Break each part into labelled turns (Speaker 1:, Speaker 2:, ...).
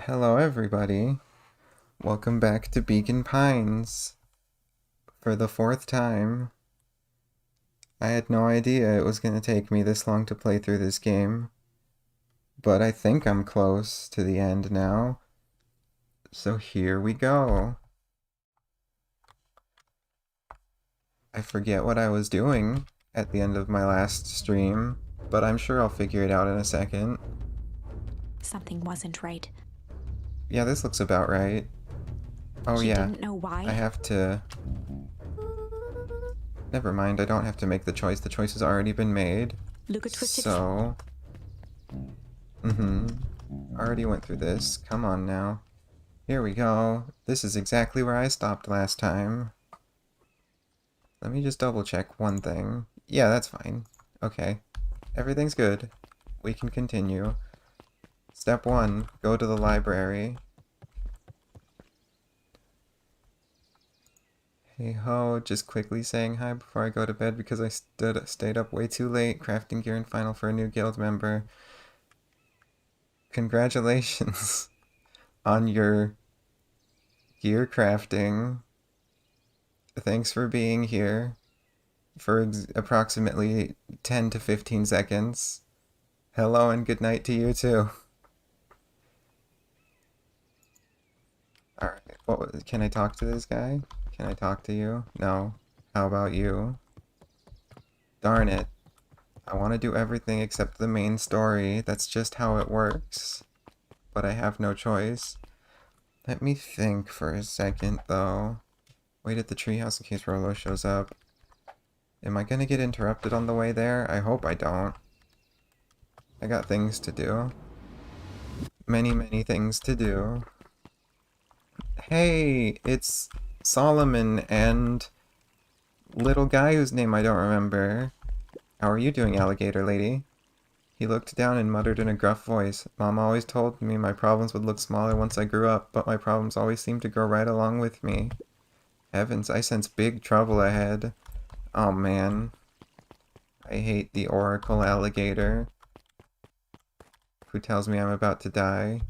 Speaker 1: Hello everybody, welcome back to Beacon Pines for the fourth time. I had no idea it was going to take me this long to play through this game, but I think I'm close to the end now, so here we go. I forget what I was doing at the end of my last stream, but I'm sure I'll figure it out in a second.
Speaker 2: Something wasn't right.
Speaker 1: Yeah, this looks about right. Oh
Speaker 2: He
Speaker 1: yeah,
Speaker 2: didn't know why.
Speaker 1: I have to... Never mind, I don't have to make the choice. The choice has already been made.
Speaker 2: Luca twisted.
Speaker 1: So... Already went through this. Come on now. Here we go. This is exactly where I stopped last time. Let me just double check one thing. Yeah, that's fine. Okay. Everything's good. We can continue. Step 1. Go to the library. Hey ho, just quickly saying hi before I go to bed because I stayed up way too late crafting gear and final for a new guild member. Congratulations on your gear crafting. Thanks for being here for approximately 10 to 15 seconds. Hello and good night to you too. Alright, can I talk to this guy? Can I talk to you? No. How about you? Darn it. I want to do everything except the main story. That's just how it works. But I have no choice. Let me think for a second, though. Wait at the treehouse in case Rolo shows up. Am I gonna get interrupted on the way there? I hope I don't. I got things to do. Many, many things to do. Hey, it's Solomon and little guy whose name I don't remember. How are you doing, alligator lady? He looked down and muttered in a gruff voice. Mom always told me my problems would look smaller once I grew up, but my problems always seemed to grow right along with me. Heavens, I sense big trouble ahead. Oh man. I hate the oracle alligator who tells me I'm about to die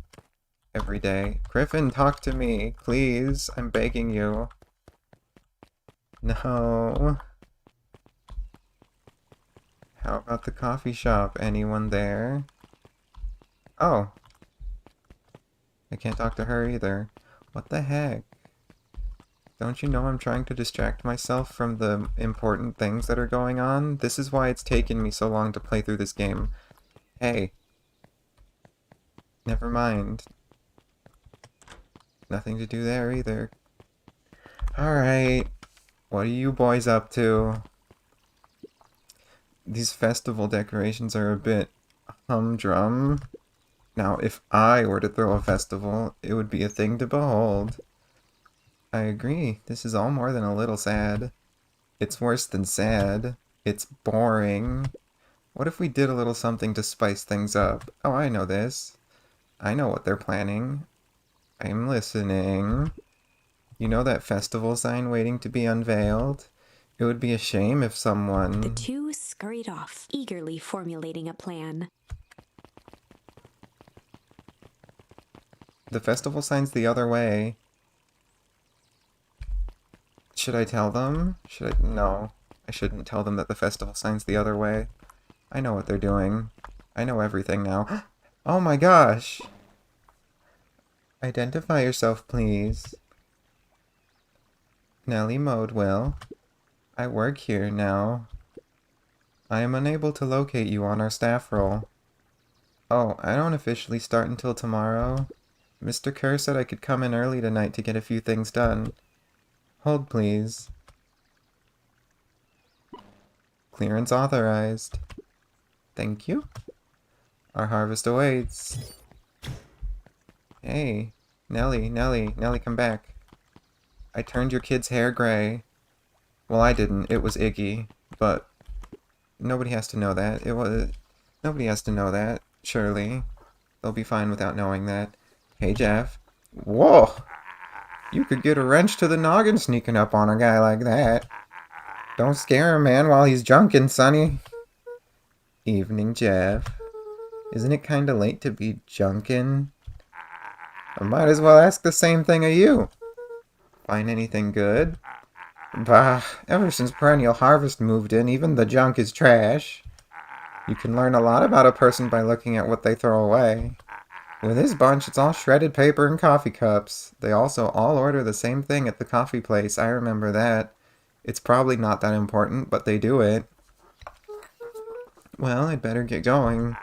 Speaker 1: every day. Griffin, talk to me, please. I'm begging you. No. How about the coffee shop? Anyone there? Oh. I can't talk to her either. What the heck? Don't you know I'm trying to distract myself from the important things that are going on? This is why it's taken me so long to play through this game. Hey. Never mind. Nothing to do there either. Alright. What are you boys up to? These festival decorations are a bit humdrum. Now, if I were to throw a festival, it would be a thing to behold. I agree. This is all more than a little sad. It's worse than sad. It's boring. What if we did a little something to spice things up? Oh, I know this. I know what they're planning. I'm listening. You know that festival sign waiting to be unveiled? It would be a shame if someone...
Speaker 2: The two scurried off, eagerly formulating a plan.
Speaker 1: The festival sign's the other way. Should I tell them? No. I shouldn't tell them that the festival sign's the other way. I know what they're doing. I know everything now. Oh my gosh! Identify yourself, please. Nellie Modewell. I work here now. I am unable to locate you on our staff roll. Oh, I don't officially start until tomorrow. Mr. Kerr said I could come in early tonight to get a few things done. Hold, please. Clearance authorized. Thank you. Our harvest awaits. Hey, Nellie, come back. I turned your kid's hair gray. Well, I didn't. It was Iggy, but nobody has to know that. Nobody has to know that, surely. They'll be fine without knowing that. Hey, Jeff. Whoa! You could get a wrench to the noggin sneaking up on a guy like that. Don't scare him, man, while he's junkin', sonny. Evening, Jeff. Isn't it kinda late to be junkin'? I might as well ask the same thing of you. Find anything good? Bah, ever since Perennial Harvest moved in, even the junk is trash. You can learn a lot about a person by looking at what they throw away. With his bunch, it's all shredded paper and coffee cups. They also all order the same thing at the coffee place, I remember that. It's probably not that important, but they do it. Well, I'd better get going.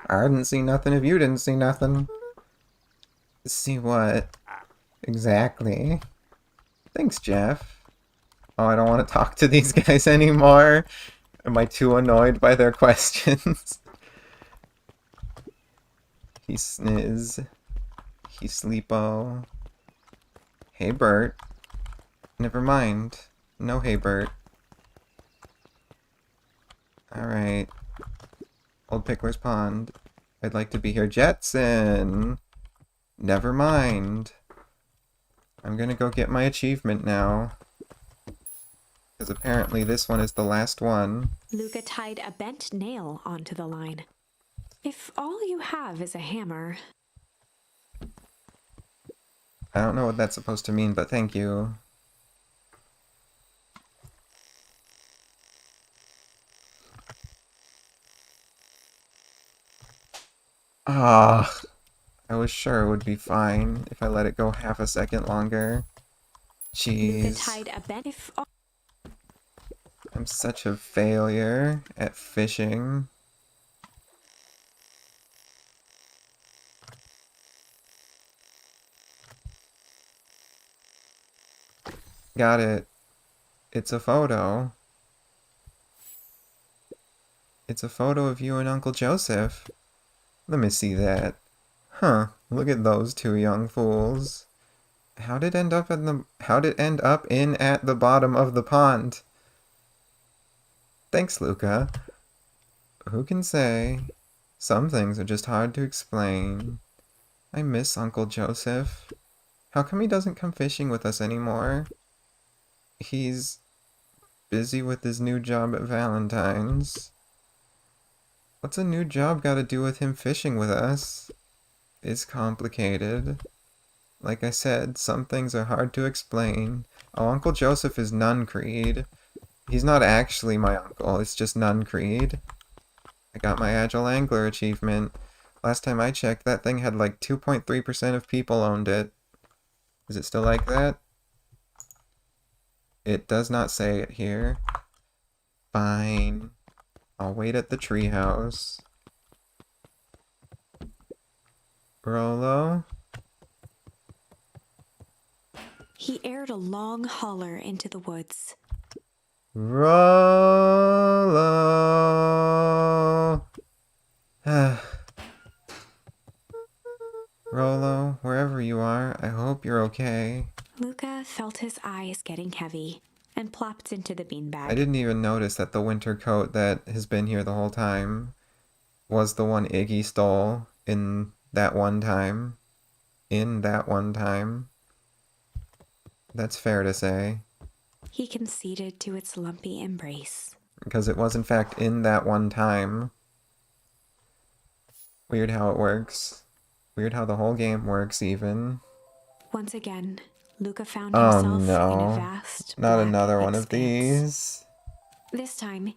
Speaker 1: I didn't see nothing if you didn't see nothing. See what? Exactly. Thanks, Jeff. Oh, I don't want to talk to these guys anymore. Am I too annoyed by their questions? He sniz. He sleepo. Hey, Bert. Never mind. No, hey, Bert. Alright. Old Pickler's Pond. I'd like to be here. Jetson! Never mind. I'm gonna go get my achievement now. Because apparently this one is the last one.
Speaker 2: Luca tied a bent nail onto the line. If all you have is a hammer...
Speaker 1: I don't know what that's supposed to mean, but thank you. Ah, I was sure it would be fine if I let it go half a second longer.
Speaker 2: Luca
Speaker 1: Jeez.
Speaker 2: tied a bent...
Speaker 1: I'm such a failure at fishing. Got it. It's a photo. It's a photo of you and Uncle Joseph. Let me see that. Huh, look at those two young fools. How'd it end up in at the bottom of the pond? Thanks, Luca. Who can say? Some things are just hard to explain. I miss Uncle Joseph. How come he doesn't come fishing with us anymore? He's busy with his new job at Valentine's. What's a new job got to do with him fishing with us? It's complicated. Like I said, some things are hard to explain. Oh, Uncle Joseph is Nun Creed. He's not actually my uncle, it's just Nun Creed. I got my Agile Angler achievement. Last time I checked, that thing had like 2.3% of people owned it. Is it still like that? It does not say it here. Fine. I'll wait at the treehouse. Rolo?
Speaker 2: He aired a long holler into the woods.
Speaker 1: Rolo! Rolo, wherever you are, I hope you're okay.
Speaker 2: Luca felt his eyes getting heavy and plopped into the beanbag.
Speaker 1: I didn't even notice that the winter coat that has been here the whole time was the one Iggy stole in that one time. That's fair to say.
Speaker 2: He conceded to its lumpy embrace.
Speaker 1: Because it was in fact in that one time. Weird how it works. Weird how the whole game works even.
Speaker 2: Once again, Luca found himself in a vast,
Speaker 1: not
Speaker 2: black
Speaker 1: another one
Speaker 2: expanse.
Speaker 1: of these.
Speaker 2: This time,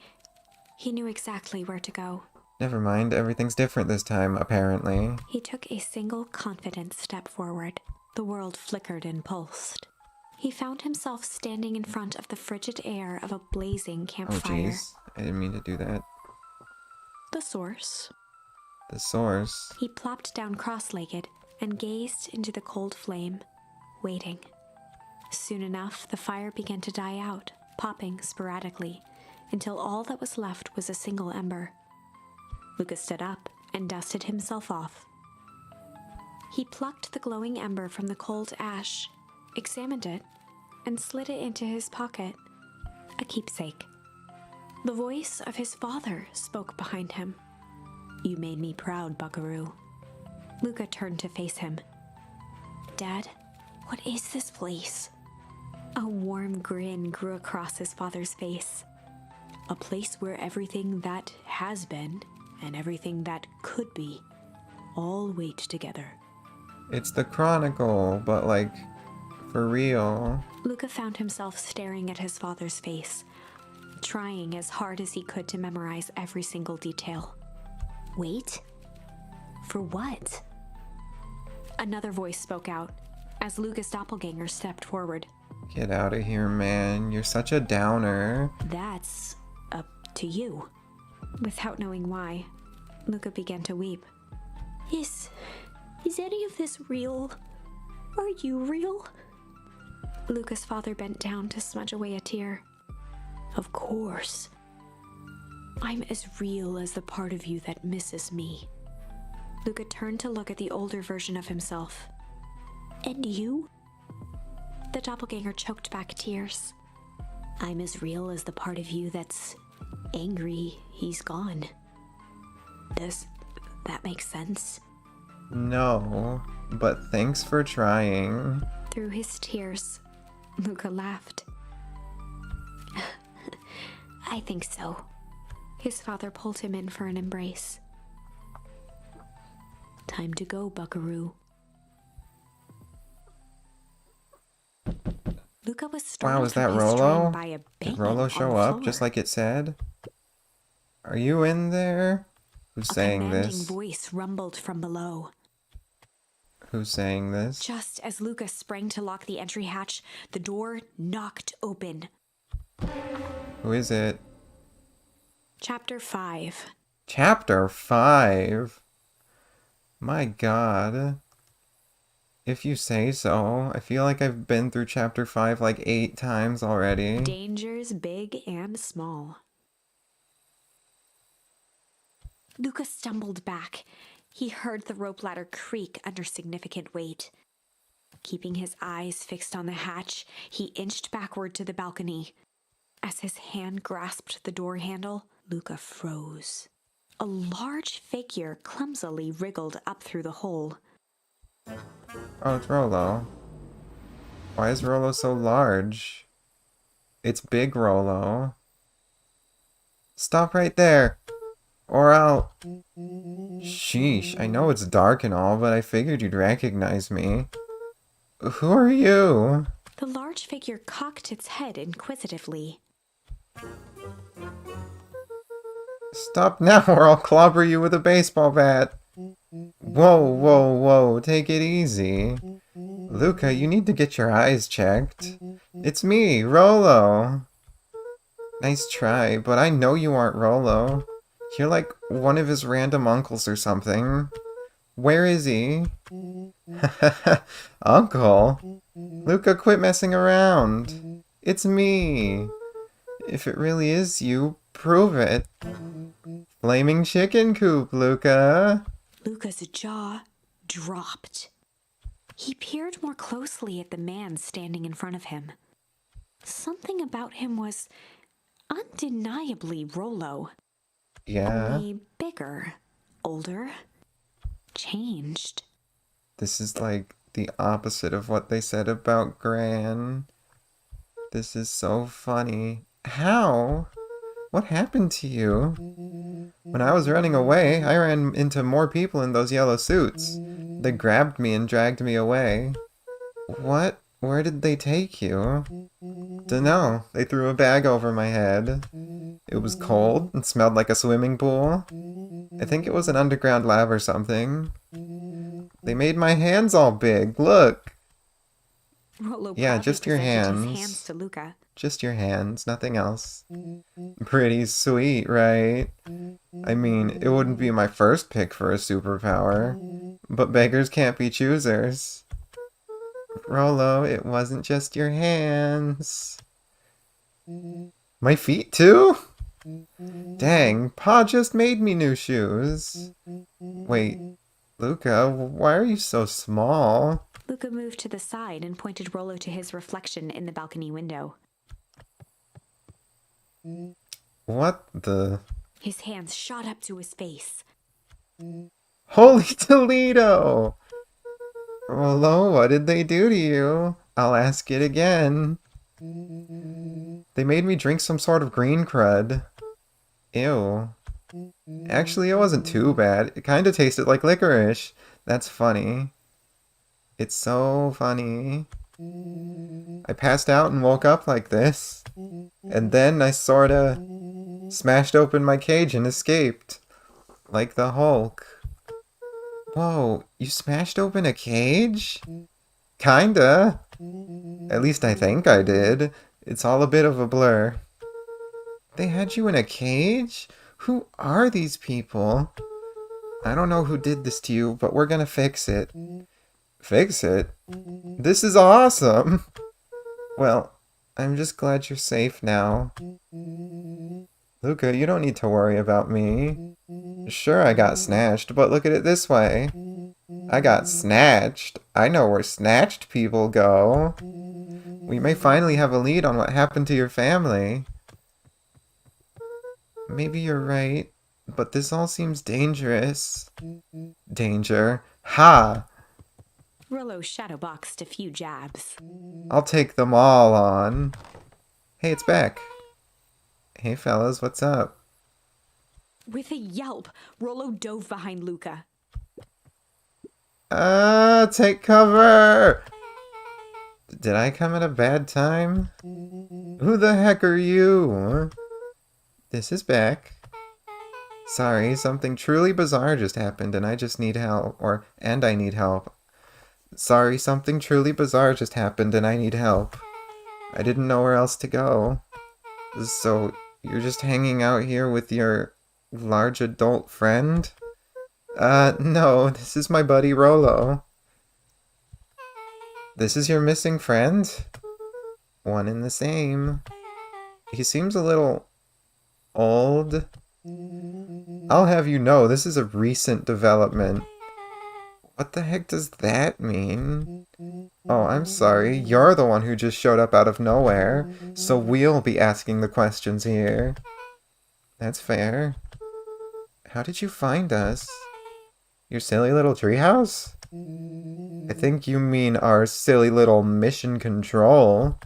Speaker 2: he knew exactly where to go.
Speaker 1: Never mind, everything's different this time, apparently.
Speaker 2: He took a single confident step forward. The world flickered and pulsed. He found himself standing in front of the frigid air of a blazing
Speaker 1: Oh
Speaker 2: campfire.
Speaker 1: jeez, I didn't mean to do that.
Speaker 2: The source.
Speaker 1: The source.
Speaker 2: He plopped down cross-legged and gazed into the cold flame, waiting. Soon enough, the fire began to die out, popping sporadically, until all that was left was a single ember. Luca stood up and dusted himself off. He plucked the glowing ember from the cold ash, examined it, and slid it into his pocket, a keepsake. The voice of his father spoke behind him. "You made me proud, Buckaroo." Luca turned to face him. "Dad, what is this place?" A warm grin grew across his father's face. "A place where everything that has been and everything that could be all wait together."
Speaker 1: It's the Chronicle, but like, for real.
Speaker 2: Luca found himself staring at his father's face, trying as hard as he could to memorize every single detail. Wait? For what? Another voice spoke out as Luca's doppelganger stepped forward.
Speaker 1: Get out of here, man. You're such a downer.
Speaker 2: That's up to you. Without knowing why, Luca began to weep. Is any of this real? Are you real? Luca's father bent down to smudge away a tear. Of course. I'm as real as the part of you that misses me. Luca turned to look at the older version of himself. And you? The doppelganger choked back tears. I'm as real as the part of you that's angry he's gone. Does that make sense?
Speaker 1: No, but thanks for trying.
Speaker 2: Through his tears, Luca laughed. I think so. His father pulled him in for an embrace. Time to go, buckaroo. Luca was startled
Speaker 1: Wow, is that
Speaker 2: from his
Speaker 1: Rollo?
Speaker 2: train by a
Speaker 1: Did
Speaker 2: banging
Speaker 1: Rollo
Speaker 2: on
Speaker 1: show
Speaker 2: the
Speaker 1: up
Speaker 2: floor.
Speaker 1: just like it said? Are you in there? Who's saying
Speaker 2: A commanding
Speaker 1: this?
Speaker 2: voice rumbled from below.
Speaker 1: Who's saying this?
Speaker 2: Just as Luca sprang to lock the entry hatch, the door knocked open.
Speaker 1: Who is it?
Speaker 2: Chapter 5.
Speaker 1: Chapter 5? My god. If you say so. I feel like I've been through Chapter 5 like 8 times already.
Speaker 2: Dangers big and small. Luca stumbled back. He heard the rope ladder creak under significant weight. Keeping his eyes fixed on the hatch, he inched backward to the balcony. As his hand grasped the door handle, Luca froze. A large figure clumsily wriggled up through the hole.
Speaker 1: Oh, it's Rollo. Why is Rollo so large? It's big Rollo. Stop right there! Or I'll... Sheesh, I know it's dark and all, but I figured you'd recognize me. Who are you?
Speaker 2: The large figure cocked its head inquisitively.
Speaker 1: Stop now or I'll clobber you with a baseball bat. Whoa, whoa, whoa, take it easy. Luca, you need to get your eyes checked. It's me, Rollo. Nice try, but I know you aren't Rollo. You're like one of his random uncles or something. Where is he? Uncle? Luca, quit messing around. It's me. If it really is you, prove it. Flaming chicken coop, Luca.
Speaker 2: Luca's jaw dropped. He peered more closely at the man standing in front of him. Something about him was undeniably Rollo.
Speaker 1: Yeah,
Speaker 2: Only bigger, older, changed.
Speaker 1: this is like the opposite of what they said about Gran. This is so funny. How? What happened to you? When I was running away, I ran into more people in those yellow suits. They grabbed me and dragged me away. What? Where did they take you? Dunno. They threw a bag over my head. It was cold and smelled like a swimming pool. I think it was an underground lab or something. They made my hands all big. Look.
Speaker 2: Rollo
Speaker 1: Yeah,
Speaker 2: proudly
Speaker 1: just your
Speaker 2: presented his
Speaker 1: hands.
Speaker 2: hands to Luca.
Speaker 1: Just your hands, nothing else. Pretty sweet, right? I mean, it wouldn't be my first pick for a superpower. But beggars can't be choosers. Rollo, it wasn't just your hands. My feet too? Dang, Pa just made me new shoes. Wait, Luca, why are you so small?
Speaker 2: Luca moved to the side and pointed Rollo to his reflection in the balcony window.
Speaker 1: What the...
Speaker 2: His hands shot up to his face.
Speaker 1: Holy Toledo! Rollo, what did they do to you? I'll ask it again. They made me drink some sort of green crud. Ew. Actually, it wasn't too bad. It kinda tasted like licorice. That's funny. It's so funny. I passed out and woke up like this. And then I sorta smashed open my cage and escaped. Like the Hulk. Whoa, you smashed open a cage? Kinda. At least I think I did. It's all a bit of a blur. They had you in a cage? Who are these people? I don't know who did this to you, but we're gonna fix it. Fix it? This is awesome! Well, I'm just glad you're safe now. Luca, you don't need to worry about me. Sure, I got snatched, but look at it this way. I got snatched. I know where snatched people go. We may finally have a lead on what happened to your family. Maybe you're right, but this all seems dangerous. Danger? Ha!
Speaker 2: Rollo shadowboxed a few jabs.
Speaker 1: I'll take them all on. Hey, it's Beck. Hey, fellas, what's up?
Speaker 2: With a yelp, Rollo dove behind Luca.
Speaker 1: Take cover! Did I come at a bad time? Who the heck are you? This is Beck. Sorry, something truly bizarre just happened and I just need help. And I need help. Sorry, something truly bizarre just happened and I need help. I didn't know where else to go. So, you're just hanging out here with your large adult friend? No, this is my buddy Rollo. This is your missing friend? One and the same. He seems a little old. I'll have you know, this is a recent development. What the heck does that mean? Oh, I'm sorry. You're the one who just showed up out of nowhere, so we'll be asking the questions here. That's fair. How did you find us? Your silly little treehouse? I think you mean our silly little mission control.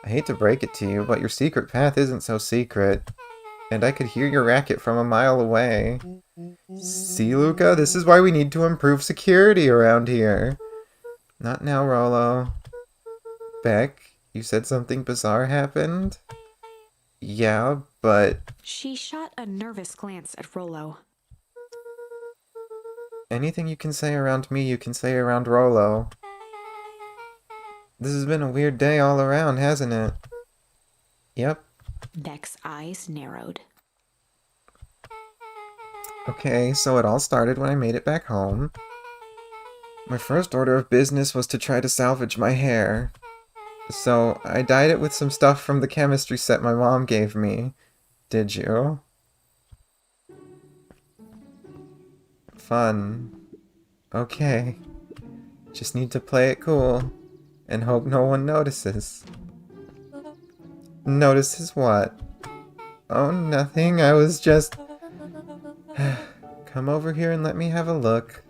Speaker 1: I hate to break it to you, but your secret path isn't so secret. And I could hear your racket from a mile away. See, Luca? This is why we need to improve security around here. Not now, Rollo. Beck, you said something bizarre happened? Yeah, but...
Speaker 2: She shot a nervous glance at Rollo.
Speaker 1: Anything you can say around me, you can say around Rollo. This has been a weird day all around, hasn't it? Yep.
Speaker 2: Beck's eyes narrowed.
Speaker 1: Okay, so it all started when I made it back home. My first order of business was to try to salvage my hair. So, I dyed it with some stuff from the chemistry set my mom gave me. Did you? Fun. Okay. Just need to play it cool. And hope no one notices. Notices what? Oh, nothing. I was just... Come over here and let me have a look.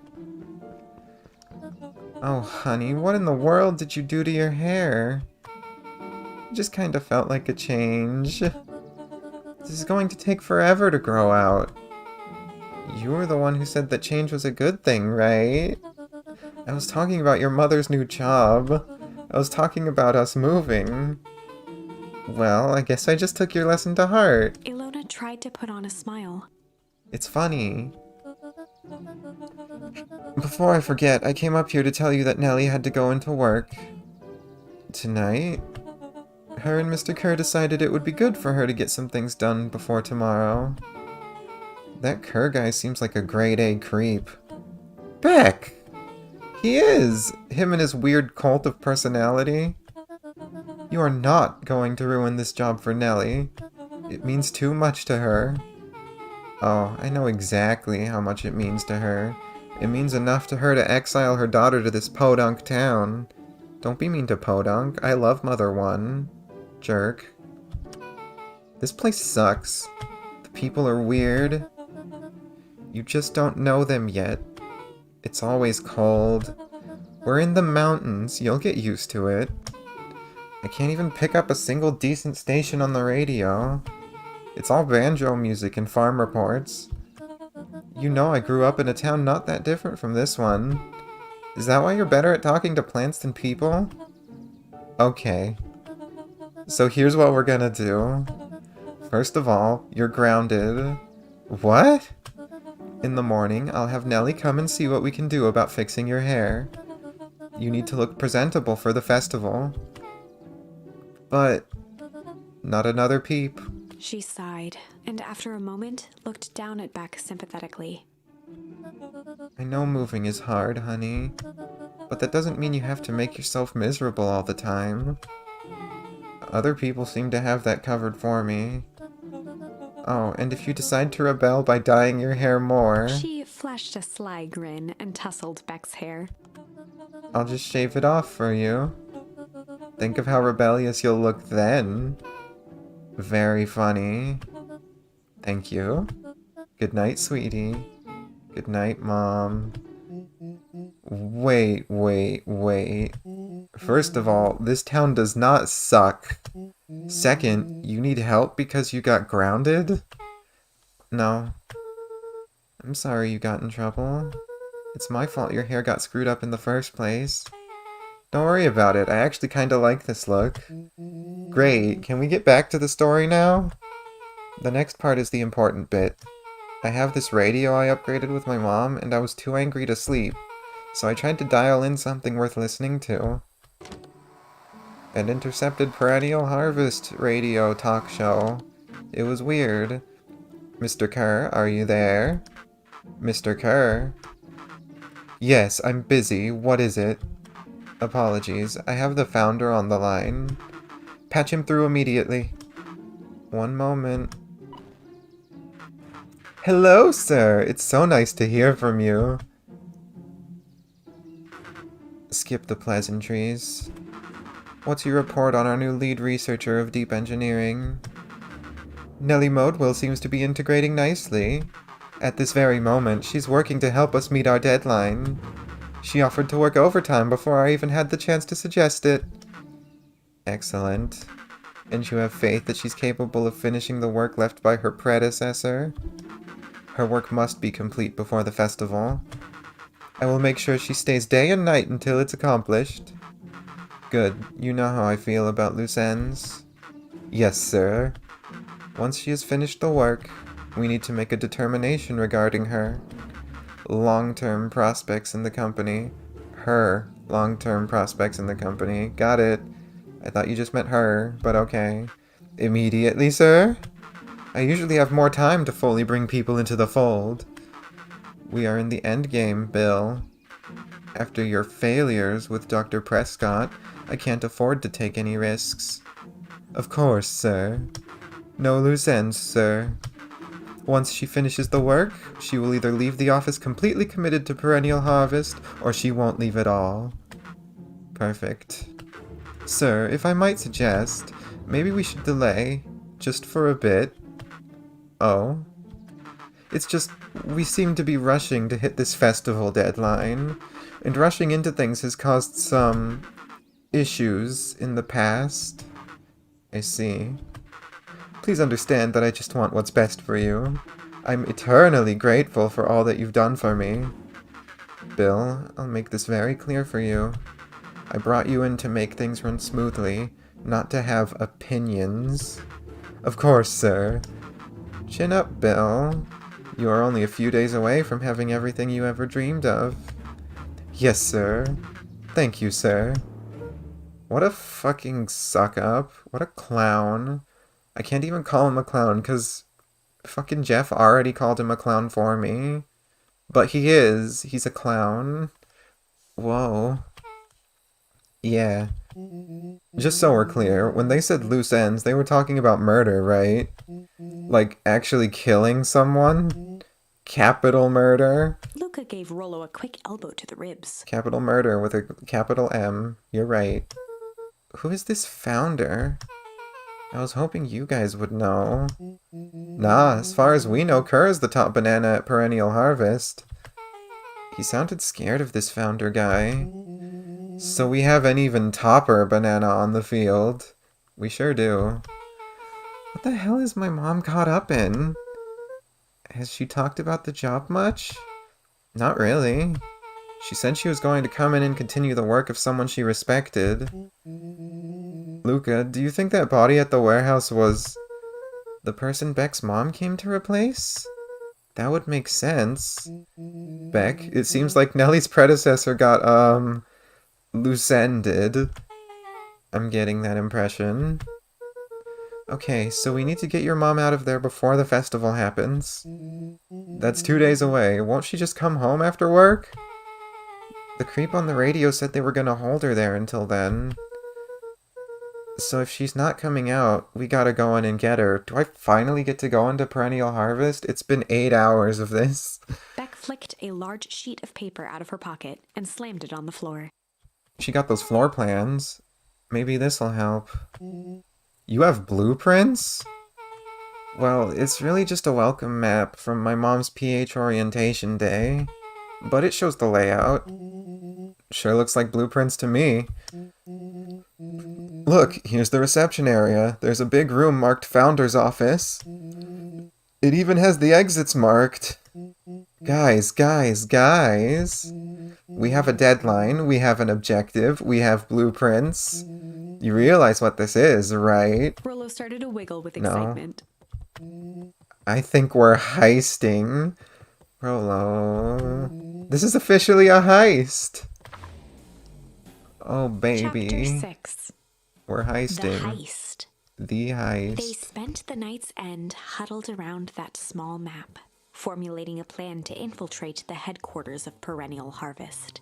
Speaker 1: Oh, honey, what in the world did you do to your hair? It just kind of felt like a change. This is going to take forever to grow out. You were the one who said that change was a good thing, right? I was talking about your mother's new job. I was talking about us moving. Well, I guess I just took your lesson to heart.
Speaker 2: Ilona tried to put on a smile.
Speaker 1: It's funny. Before I forget, I came up here to tell you that Nellie had to go into work. Tonight? Her and Mr. Kerr decided it would be good for her to get some things done before tomorrow. That Kerr guy seems like a grade A creep. Beck! He is! Him and his weird cult of personality. You are not going to ruin this job for Nellie. It means too much to her. Oh, I know exactly how much it means to her. It means enough to her to exile her daughter to this podunk town. Don't be mean to Podunk. I love Mother One. Jerk. This place sucks. The people are weird. You just don't know them yet. It's always cold. We're in the mountains. You'll get used to it. I can't even pick up a single decent station on the radio. It's all banjo music and farm reports. You know I grew up in a town not that different from this one. Is that why you're better at talking to plants than people? Okay. So here's what we're gonna do. First of all, you're grounded. What? In the morning, I'll have Nellie come and see what we can do about fixing your hair. You need to look presentable for the festival. But not another peep.
Speaker 2: She sighed, and after a moment, looked down at Beck sympathetically.
Speaker 1: I know moving is hard, honey, but that doesn't mean you have to make yourself miserable all the time. Other people seem to have that covered for me. Oh, and if you decide to rebel by dyeing your hair more...
Speaker 2: She flashed a sly grin and tousled Beck's hair.
Speaker 1: I'll just shave it off for you. Think of how rebellious you'll look then. Very funny. Thank you. Good night, sweetie. Good night, Mom. Wait. First of all, this town does not suck. Second, you need help because you got grounded? No. I'm sorry you got in trouble. It's my fault your hair got screwed up in the first place. Don't worry about it, I actually kinda like this look. Great, can we get back to the story now? The next part is the important bit. I have this radio I upgraded with my mom, and I was too angry to sleep, so I tried to dial in something worth listening to. An intercepted perennial harvest radio talk show. It was weird. Mr. Kerr, are you there? Mr. Kerr? Yes, I'm busy. What is it? Apologies, I have the founder on the line. Patch him through immediately. One moment. Hello, sir! It's so nice to hear from you. Skip the pleasantries. What's your report on our new lead researcher of deep engineering? Nellie Modewell seems to be integrating nicely. At this very moment, she's working to help us meet our deadline. She offered to work overtime before I even had the chance to suggest it. Excellent. And you have faith that she's capable of finishing the work left by her predecessor? Her work must be complete before the festival. I will make sure she stays day and night until it's accomplished. Good. You know how I feel about loose ends. Yes, sir. Once she has finished the work, we need to make a determination regarding her. Long-term prospects in the company. Her long-term prospects in the company. Got it. I thought you just meant her, but okay. Immediately, sir? I usually have more time to fully bring people into the fold. We are in the end game, Bill. After your failures with Dr. Prescott, I can't afford to take any risks. Of course, sir. No loose ends, sir. Once she finishes the work, she will either leave the office completely committed to perennial harvest, or she won't leave at all. Perfect. Sir, if I might suggest, maybe we should delay, just for a bit. Oh? It's just, we seem to be rushing to hit this festival deadline, and rushing into things has caused some issues in the past. I see. Please understand that I just want what's best for you. I'm eternally grateful for all that you've done for me. Bill, I'll make this very clear for you. I brought you in to make things run smoothly, not to have opinions. Of course, sir. Chin up, Bill. You are only a few days away from having everything you ever dreamed of. Yes, sir. Thank you, sir. What a fucking suck-up. What a clown. I can't even call him a clown, because fucking Jeff already called him a clown for me. But he is. He's a clown. Whoa. Yeah. Just so we're clear, when they said loose ends, they were talking about murder, right? Like, actually killing someone? Capital murder?
Speaker 2: Luca gave Rollo a quick elbow to the ribs.
Speaker 1: Capital murder with a capital M. You're right. Who is this founder? I was hoping you guys would know. Nah, as far as we know, Kerr is the top banana at Perennial Harvest. He sounded scared of this founder guy. So we have an even topper banana on the field. We sure do. What the hell is my mom caught up in? Has she talked about the job much? Not really. She said she was going to come in and continue the work of someone she respected. Luca, do you think that body at the warehouse was the person Beck's mom came to replace? That would make sense. Beck, it seems like Nellie's predecessor got, loose-ended. I'm getting that impression. Okay, so we need to get your mom out of there before the festival happens. That's 2 days away. Won't she just come home after work? The creep on the radio said they were gonna hold her there until then. So if she's not coming out, we gotta go in and get her. Do I finally get to go into Perennial Harvest? It's been 8 hours of this.
Speaker 2: Beck flicked a large sheet of paper out of her pocket and slammed it on the floor.
Speaker 1: She got those floor plans. Maybe this'll help. You have blueprints? Well, it's really just a welcome map from my mom's PH orientation day. But it shows the layout. Sure looks like blueprints to me. Look, here's the reception area. There's a big room marked Founder's Office. It even has the exits marked. Guys. We have a deadline, we have an objective, we have blueprints. You realize what this is, right?
Speaker 2: Rollo started to wiggle with excitement.
Speaker 1: I think we're heisting. Rollo. This is officially a heist. Oh, baby.
Speaker 2: Chapter 6.
Speaker 1: We're heisting.
Speaker 2: The heist.
Speaker 1: The heist.
Speaker 2: They spent the night's end huddled around that small map, formulating a plan to infiltrate the headquarters of Perennial Harvest.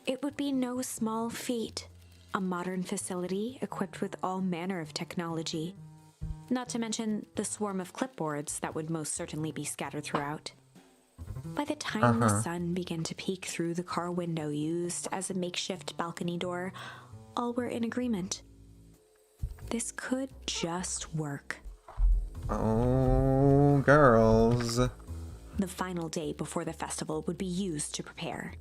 Speaker 2: It would be no small feat. A modern facility equipped with all manner of technology. Not to mention the swarm of clipboards that would most certainly be scattered throughout. By the time the sun began to peek through the car window used as a makeshift balcony door, all were in agreement. This could just work.
Speaker 1: Oh, girls.
Speaker 2: The final day before the festival would be used to prepare.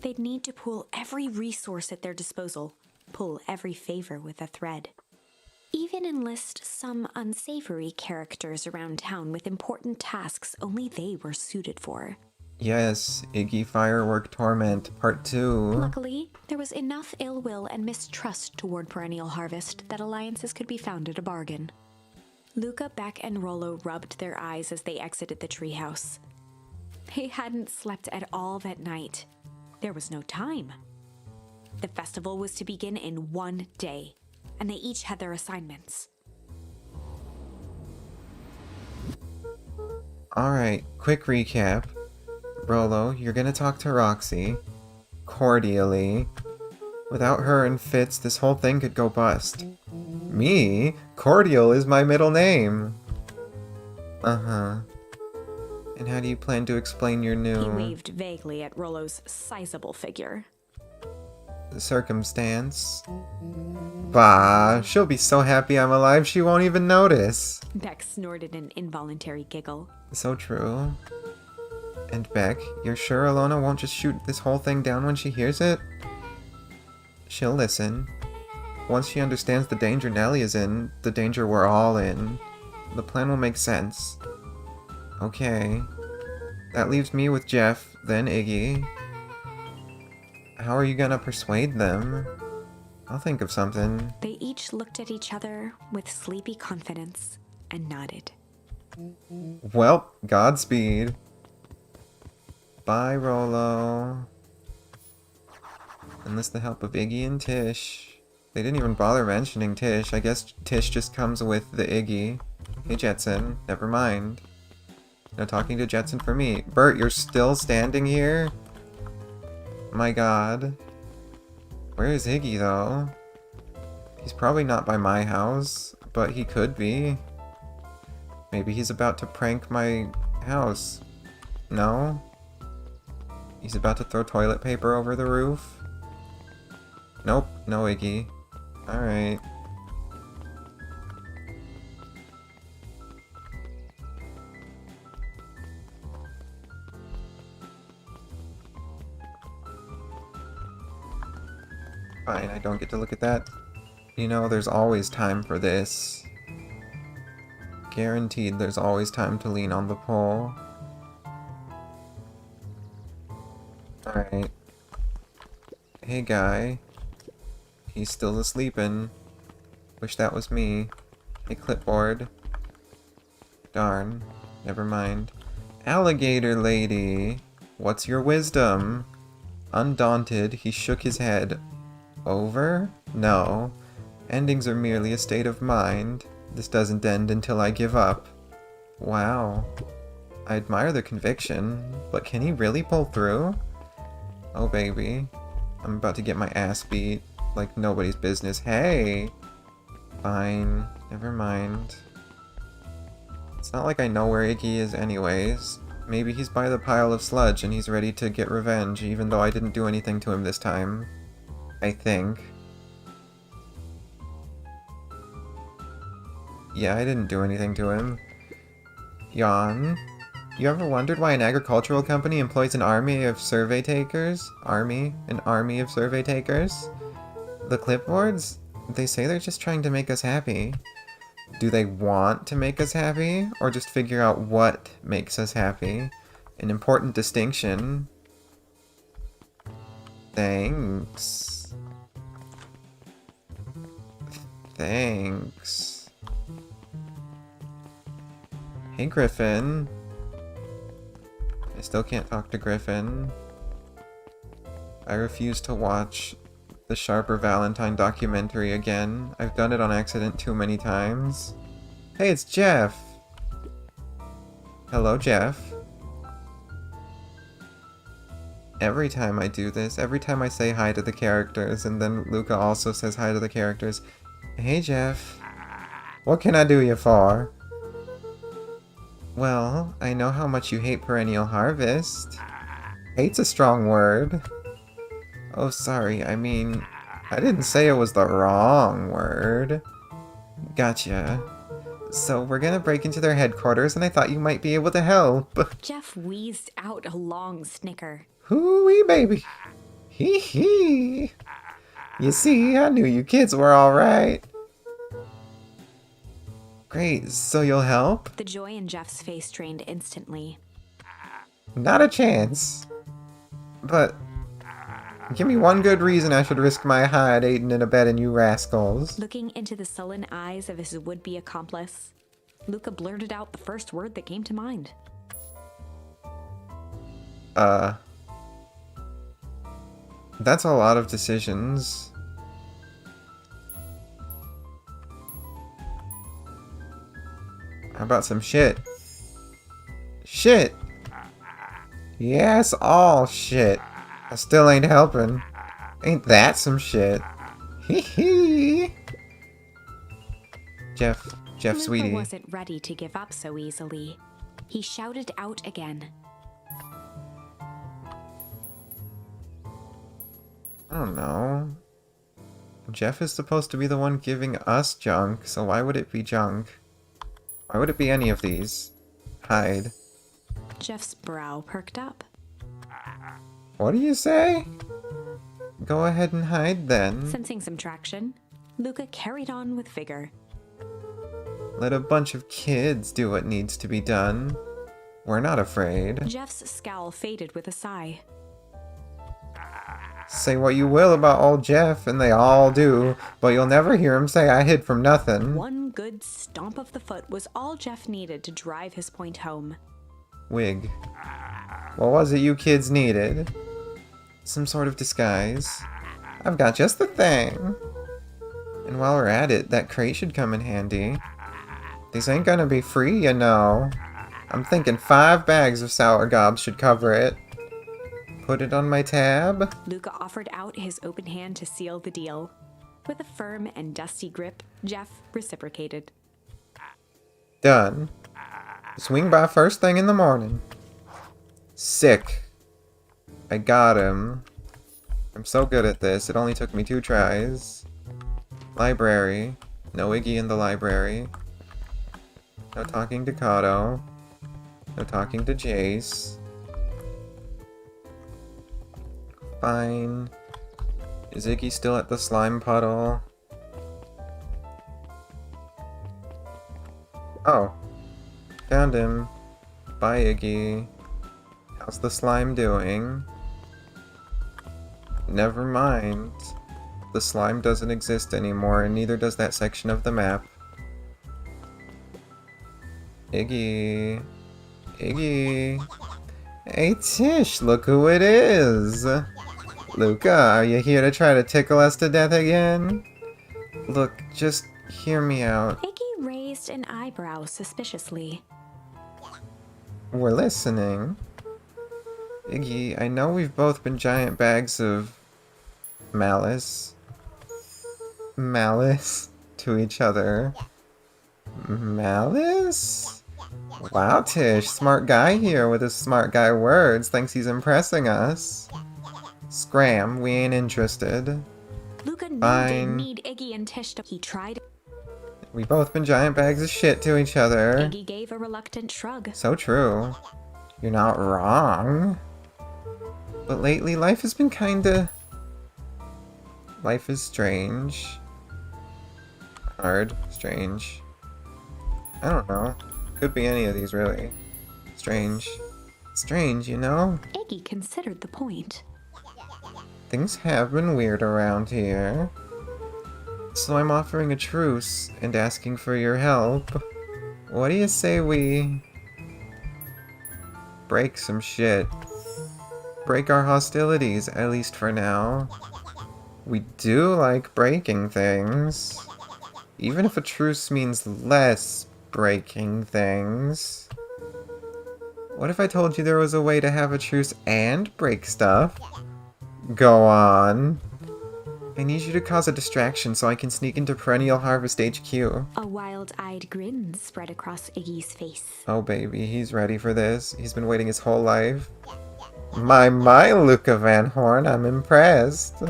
Speaker 2: They'd need to pool every resource at their disposal, pull every favor with a thread. Even enlist some unsavory characters around town with important tasks only they were suited for.
Speaker 1: Yes, Iggy Firework Torment, Part 2.
Speaker 2: Luckily, there was enough ill will and mistrust toward Perennial Harvest that alliances could be found at a bargain. Luca, Beck, and Rollo rubbed their eyes as they exited the treehouse. They hadn't slept at all that night. There was no time. The festival was to begin in 1 day, and they each had their assignments.
Speaker 1: Alright, quick recap. Rollo, you're gonna talk to Roxy. Cordially. Without her and Fitz, this whole thing could go bust. Me? Cordial is my middle name. Uh-huh. And how do you plan to explain your new...
Speaker 2: He waved vaguely at Rollo's sizable figure.
Speaker 1: circumstance? Bah, she'll be so happy I'm alive she won't even notice.
Speaker 2: Beck snorted an involuntary giggle.
Speaker 1: So true. And Beck, you're sure Alona won't just shoot this whole thing down when she hears it? She'll listen. Once she understands the danger Nellie is in, the danger we're all in, the plan will make sense. Okay. That leaves me with Jeff, then Iggy. How are you gonna persuade them? I'll think of something.
Speaker 2: They each looked at each other with sleepy confidence and nodded.
Speaker 1: Well, Godspeed. Bye, Rollo. Enlist the help of Iggy and Tish. They didn't even bother mentioning Tish. I guess Tish just comes with the Iggy. Hey, Jetson. Never mind. No talking to Jetson for me. Bert, you're still standing here? My god. Where is Iggy, though? He's probably not by my house, but he could be. Maybe he's about to prank my house. No? He's about to throw toilet paper over the roof? Nope, no Iggy. Alright. Fine, I don't get to look at that. You know, there's always time for this. Guaranteed there's always time to lean on the pole. Alright. Right. Hey, guy. He's still asleepin'. Wish that was me. Hey, clipboard. Darn. Never mind. Alligator lady. What's your wisdom? Undaunted, he shook his head. Over? No. Endings are merely a state of mind. This doesn't end until I give up. Wow. I admire the conviction, but can he really pull through? Oh baby. I'm about to get my ass beat like nobody's business. Hey! Fine. Never mind. It's not like I know where Iggy is anyways. Maybe he's by the pile of sludge and he's ready to get revenge, even though I didn't do anything to him this time. I think. Yeah, I didn't do anything to him. Yawn. You ever wondered why an agricultural company employs an army of survey takers? An army of survey takers? The clipboards? They say they're just trying to make us happy. Do they want to make us happy? Or just figure out what makes us happy? An important distinction. Thanks. Thanks. Hey, Griffin. I still can't talk to Griffin. I refuse to watch the Sharper Valentine documentary again. I've done it on accident too many times. Hey, it's Jeff! Hello, Jeff. Every time I do this, every time I say hi to the characters, and then Luca also says hi to the characters. Hey, Jeff. What can I do you for? Well, I know how much you hate perennial harvest. Hate's a strong word. Oh, sorry, I mean, I didn't say it was the wrong word. Gotcha. So we're gonna break into their headquarters, and I thought you might be able to help.
Speaker 2: Jeff wheezed out a long snicker.
Speaker 1: Hoo-wee, baby. Hee hee. You see, I knew you kids were alright. Great, so you'll help?
Speaker 2: The joy in Jeff's face drained instantly.
Speaker 1: Not a chance. But give me one good reason I should risk my hide aiding and abetting you rascals.
Speaker 2: Looking into the sullen eyes of his would-be accomplice, Luca blurted out the first word that came to mind.
Speaker 1: That's a lot of decisions. How about some shit? Shit! Yes, all shit. I still ain't helping. Ain't that some shit? Hee hee! Jeff,
Speaker 2: Luca
Speaker 1: sweetie.
Speaker 2: wasn't ready to give up so easily. He shouted out again.
Speaker 1: I don't know. Jeff is supposed to be the one giving us junk, so why would it be junk? Why would it be any of these? Hide.
Speaker 2: Jeff's brow perked up.
Speaker 1: What do you say? Go ahead and hide then.
Speaker 2: Sensing some traction, Luca carried on with vigor.
Speaker 1: Let a bunch of kids do what needs to be done. We're not afraid.
Speaker 2: Jeff's scowl faded with a sigh.
Speaker 1: Say what you will about old Jeff, and they all do, but you'll never hear him say I hid from nothing.
Speaker 2: One good stomp of the foot was all Jeff needed to drive his point home.
Speaker 1: Wig. What was it you kids needed? Some sort of disguise. I've got just the thing. And while we're at it, that crate should come in handy. These ain't gonna be free, you know. I'm thinking 5 bags of sour gobs should cover it. Put it on my tab.
Speaker 2: Luca offered out his open hand to seal the deal. With a firm and dusty grip, Jeff reciprocated.
Speaker 1: Done. Swing by first thing in the morning. Sick. I got him. I'm so good at this, it only took me 2 tries. Library. No Iggy in the library. No talking to Kato. No talking to Jace. Fine. Is Iggy still at the slime puddle? Oh. Found him. Bye, Iggy. How's the slime doing? Never mind. The slime doesn't exist anymore, and neither does that section of the map. Iggy. Iggy. Hey Tish, look who it is! Luca, are you here to try to tickle us to death again? Look, just hear me out.
Speaker 2: Iggy raised an eyebrow suspiciously.
Speaker 1: We're listening. Iggy, I know we've both been giant bags of malice to each other. Malice? Wow, Tish, smart guy here with his smart guy words. Thinks he's impressing us. Scram, we ain't interested.
Speaker 2: Luca
Speaker 1: Fine.
Speaker 2: didn't need Iggy and Tish to. He tried.
Speaker 1: We both been giant bags of shit to each other.
Speaker 2: Iggy gave a reluctant shrug.
Speaker 1: So true. You're not wrong. But lately, life has been kinda... Life is strange. Hard. Strange. I don't know. Could be any of these, really. Strange. Strange, you know?
Speaker 2: Iggy considered the point.
Speaker 1: Things have been weird around here. So I'm offering a truce and asking for your help. What do you say we... break some shit? Break our hostilities, at least for now. We do like breaking things. Even if a truce means less breaking things. What if I told you there was a way to have a truce and break stuff? Go on. I need you to cause a distraction so I can sneak into Perennial Harvest HQ.
Speaker 2: A wild-eyed grin spread across Iggy's face.
Speaker 1: Oh baby, he's ready for this. He's been waiting his whole life. My, Luca Van Horn, I'm impressed.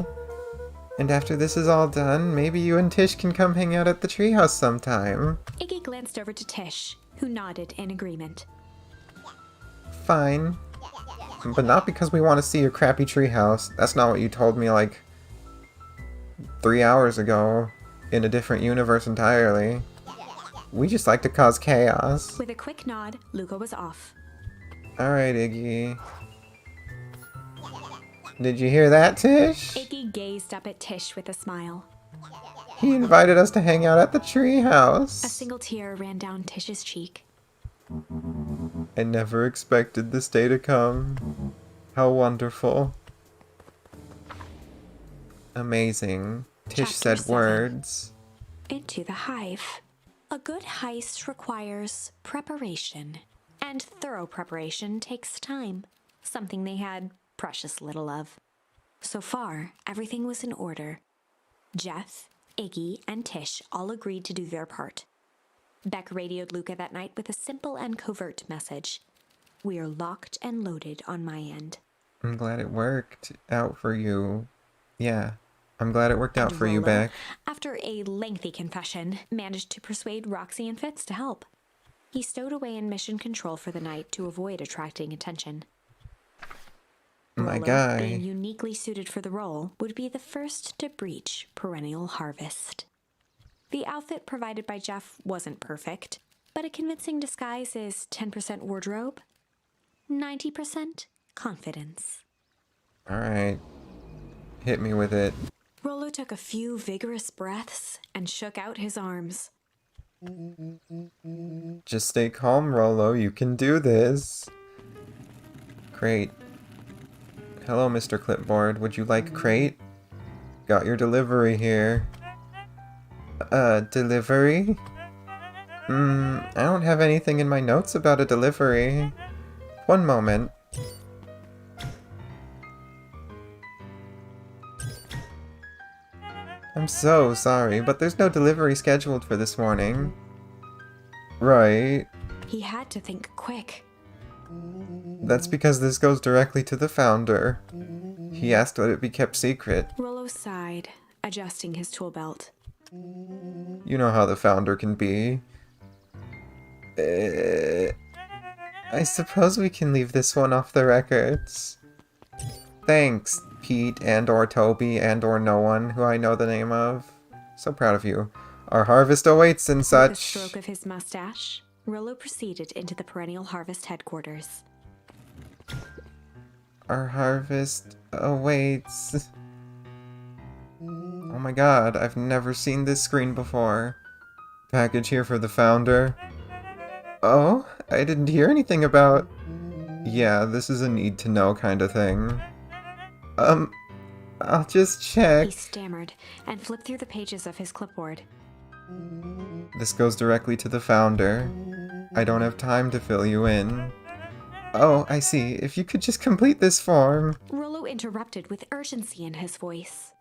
Speaker 1: And after this is all done, maybe you and Tish can come hang out at the treehouse sometime.
Speaker 2: Iggy glanced over to Tish, who nodded in agreement.
Speaker 1: Fine. But not because we want to see your crappy treehouse. That's not what you told me, like, 3 hours ago, in a different universe entirely. We just like to cause chaos.
Speaker 2: With a quick nod, Luca was off.
Speaker 1: Alright, Iggy. Did you hear that, Tish?
Speaker 2: Iggy gazed up at Tish with a smile.
Speaker 1: He invited us to hang out at the
Speaker 2: A
Speaker 1: treehouse.
Speaker 2: single tear ran down Tish's cheek.
Speaker 1: I never expected this day to come. How wonderful. Amazing. Tish
Speaker 2: Chapter
Speaker 1: said
Speaker 2: 7.
Speaker 1: words.
Speaker 2: Into the hive. A good heist requires preparation, and thorough preparation takes time, something they had precious little of. So far, everything was in order. Jeff, Iggy, and Tish all agreed to do their part. Beck radioed Luca that night with a simple and covert message. "We're locked and loaded on my end."
Speaker 1: I'm glad it worked out for you. Yeah, I'm glad it worked out
Speaker 2: And
Speaker 1: for you,
Speaker 2: Rolo,
Speaker 1: Beck.
Speaker 2: after a lengthy confession, managed to persuade Roxy and Fitz to help. He stowed away in mission control for the night to avoid attracting attention.
Speaker 1: My
Speaker 2: Rolo,
Speaker 1: guy.
Speaker 2: being uniquely suited for the role, would be the first to breach Perennial Harvest. The outfit provided by Jeff wasn't perfect, but a convincing disguise is 10% wardrobe, 90% confidence.
Speaker 1: Alright. Hit me with it.
Speaker 2: Rolo took a few vigorous breaths and shook out his arms.
Speaker 1: Just stay calm, Rolo. You can do this. Crate. Hello, Mr. Clipboard. Would you like crate? Got your delivery here. Delivery? I don't have anything in my notes about a delivery. One moment. I'm so sorry, but there's no delivery scheduled for this morning. Right.
Speaker 2: He had to think quick.
Speaker 1: That's because this goes directly to the founder. He asked that it be kept secret.
Speaker 2: Rolo sighed, adjusting his tool belt.
Speaker 1: You know how the founder can be. I suppose we can leave this one off the records. Thanks, Pete and or Toby and or no one who I know the name of. So proud of you. Our harvest awaits and
Speaker 2: With a
Speaker 1: such.
Speaker 2: stroke of his mustache, Rolo proceeded into the Perennial Harvest headquarters.
Speaker 1: Our harvest awaits. my god, I've never seen this screen before. Package here for the founder. Oh, I didn't hear anything about... Yeah, this is a need-to-know kind of thing. I'll just check.
Speaker 2: He stammered and flipped through the pages of his clipboard.
Speaker 1: This goes directly to the founder. I don't have time to fill you in. Oh, I see. If you could just complete this form.
Speaker 2: Rollo interrupted with urgency in his voice.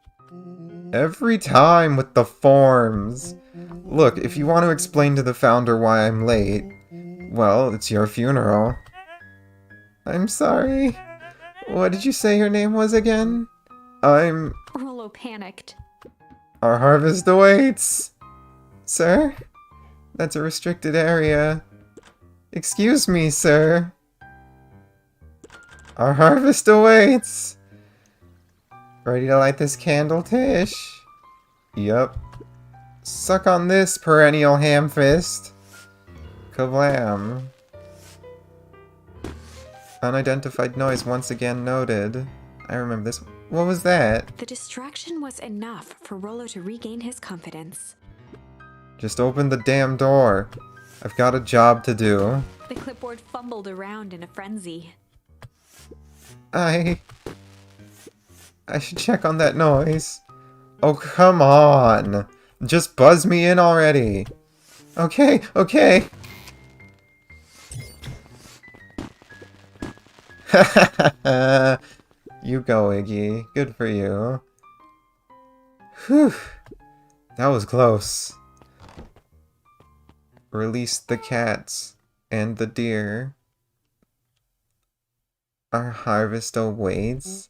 Speaker 1: Every time with the forms. Look, if you want to explain to the founder why I'm late, well, it's your funeral. I'm sorry. What did you say your name was again?
Speaker 2: Rollo panicked.
Speaker 1: Our harvest awaits. Sir? That's a restricted area. Excuse me, sir. Our harvest awaits. Ready to light this candle, Tish? Yup. Suck on this, perennial ham fist. Kablam. Unidentified noise once again noted. I remember this. What was that?
Speaker 2: The distraction was enough for Rollo to regain his confidence.
Speaker 1: Just open the damn door. I've got a job to do.
Speaker 2: The clipboard fumbled around in a frenzy.
Speaker 1: I should check on that noise. Oh, come on. Just buzz me in already. Okay, okay. You go, Iggy. Good for you. Whew. That was close. Release the cats and the deer. Our harvest awaits?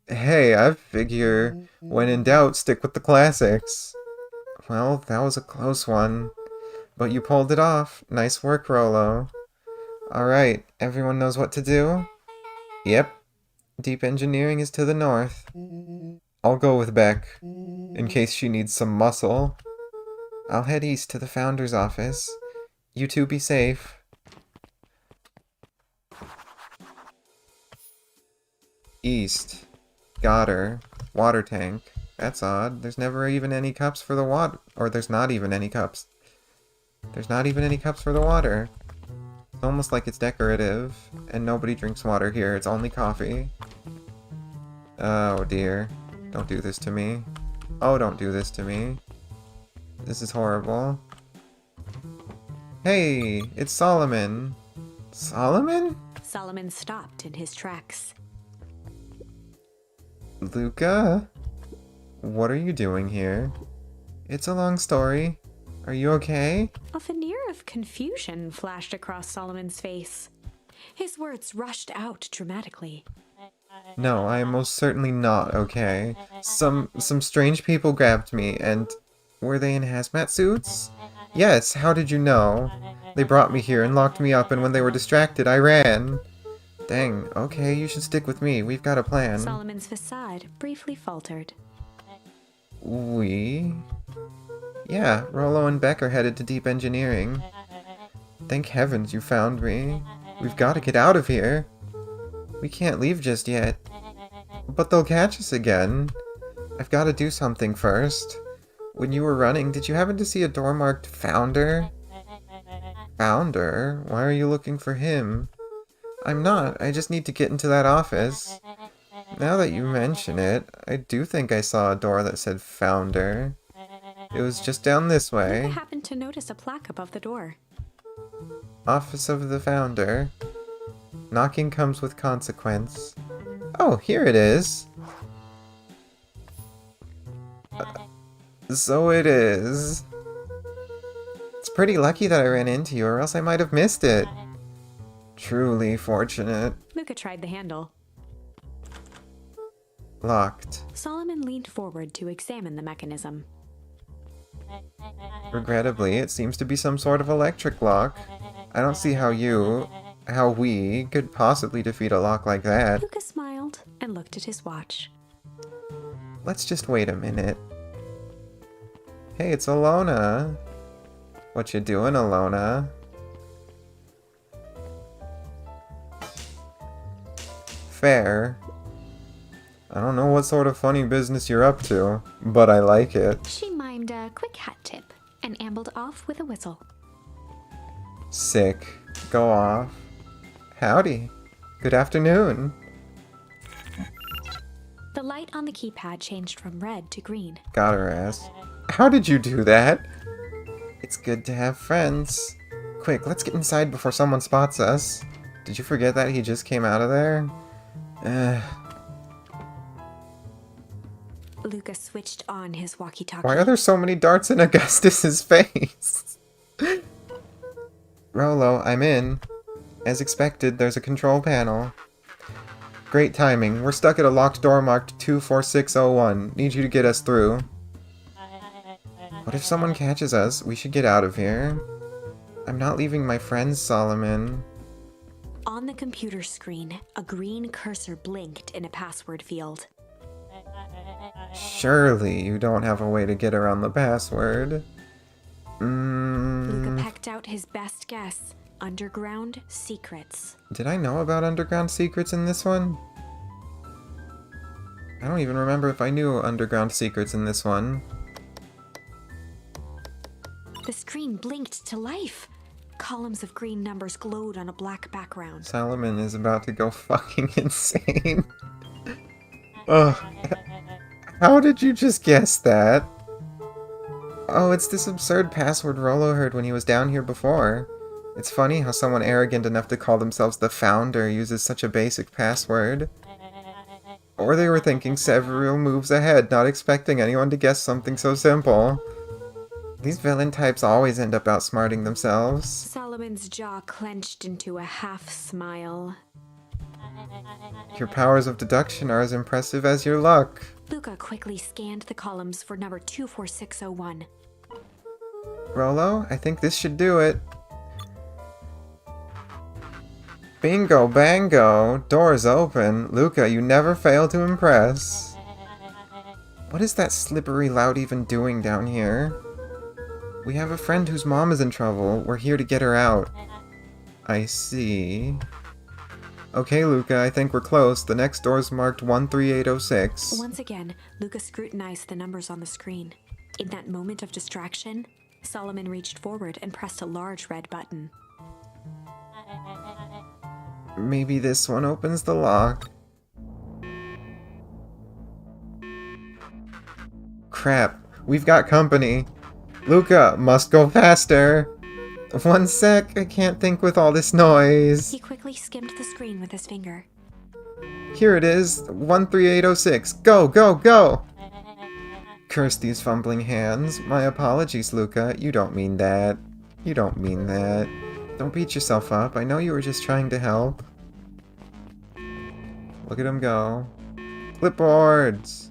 Speaker 1: Hey, I figure when in doubt, stick with the classics. Well, that was a close one. But you pulled it off. Nice work, Rollo. Alright, everyone knows what to do? Yep. Deep engineering is to the north. I'll go with Beck, in case she needs some muscle. I'll head east to the founder's office. You two be safe. East. Got her. Water tank. That's odd. There's never even any cups for the water. Or there's not even any cups. There's not even any cups for the water. It's almost like it's decorative. And nobody drinks water here. It's only coffee. Oh dear. Don't do this to me. Oh, don't do this to me. This is horrible. Hey, it's Solomon. Solomon?
Speaker 2: Solomon stopped in his tracks.
Speaker 1: Luca? What are you doing here? It's a long story. Are you okay?
Speaker 2: A veneer of confusion flashed across Solomon's face. His words rushed out dramatically.
Speaker 1: No, I am most certainly not okay. Some strange people grabbed me and... Were they in hazmat suits? Yes, how did you know? They brought me here and locked me up, and when they were distracted, I ran. Dang, okay, you should stick with me. We've got a plan.
Speaker 2: Solomon's facade briefly faltered.
Speaker 1: We? Yeah, Rollo and Beck are headed to deep engineering. Thank heavens you found me. We've got to get out of here. We can't leave just yet. But they'll catch us again. I've got to do something first. When you were running, did you happen to see a door marked Founder? Founder? Why are you looking for him? I'm not. I just need to get into that office. Now that you mention it, I do think I saw a door that said Founder. It was just down this way.
Speaker 2: I happened to notice a plaque above the door.
Speaker 1: Office of the Founder. Knocking comes with consequence. Oh, here it is. So it is. It's pretty lucky that I ran into you, or else I might have missed it. Truly fortunate.
Speaker 2: Luca tried the handle.
Speaker 1: Locked.
Speaker 2: Solomon leaned forward to examine the mechanism.
Speaker 1: Regrettably, it seems to be some sort of electric lock. I don't see how we could possibly defeat a lock like that.
Speaker 2: Luca smiled and looked at his watch.
Speaker 1: Let's just wait a minute. Hey, it's Alona. What you doing, Alona? Fair. I don't know what sort of funny business you're up to, but I like it.
Speaker 2: She mimed a quick hat tip and ambled off with a whistle.
Speaker 1: Sick. Go off. Howdy. Good afternoon.
Speaker 2: The light on the keypad changed from red to green.
Speaker 1: Got her ass. How did you do that? It's good to have friends. Quick, let's get inside before someone spots us. Did you forget that he just came out of there?
Speaker 2: Luca switched on his walkie-talkie.
Speaker 1: Why are there so many darts in Augustus's face? Rolo, I'm in. As expected, there's a control panel. Great timing. We're stuck at a locked door marked 24601. Need you to get us through. What if someone catches us? We should get out of here. I'm not leaving my friends, Solomon.
Speaker 2: On the computer screen, a green cursor blinked in a password field.
Speaker 1: Surely you don't have a way to get around the password.
Speaker 2: Luca pecked out his best guess. Underground secrets.
Speaker 1: Did I know about underground secrets in this one? I don't even remember if I knew underground secrets in this one.
Speaker 2: The screen blinked to life. Columns of green numbers glowed on a black background.
Speaker 1: Solomon is about to go fucking insane. Ugh. How did you just guess that? Oh, it's this absurd password Rolo heard when he was down here before. It's funny how someone arrogant enough to call themselves the founder uses such a basic password. Or they were thinking several moves ahead, not expecting anyone to guess something so simple. These villain types always end up outsmarting themselves.
Speaker 2: Solomon's jaw clenched into a half smile.
Speaker 1: Your powers of deduction are as impressive as your luck.
Speaker 2: Luca quickly scanned the columns for number 24601.
Speaker 1: Rolo, I think this should do it. Bingo bango, doors open. Luca, you never fail to impress. What is that slippery lout even doing down here? We have a friend whose mom is in trouble. We're here to get her out. I see. Okay, Luca, I think we're close. The next door's marked 13806.
Speaker 2: Once again, Luca scrutinized the numbers on the screen. In that moment of distraction, Solomon reached forward and pressed a large red button.
Speaker 1: Maybe this one opens the lock. Crap, we've got company. Luca, must go faster. One sec, I can't think with all this noise.
Speaker 2: He quickly skimmed the screen with his finger.
Speaker 1: Here it is, 13806. Go, go, go! Curse these fumbling hands. My apologies, Luca. You don't mean that. You don't mean that. Don't beat yourself up. I know you were just trying to help. Look at him go. Clipboards!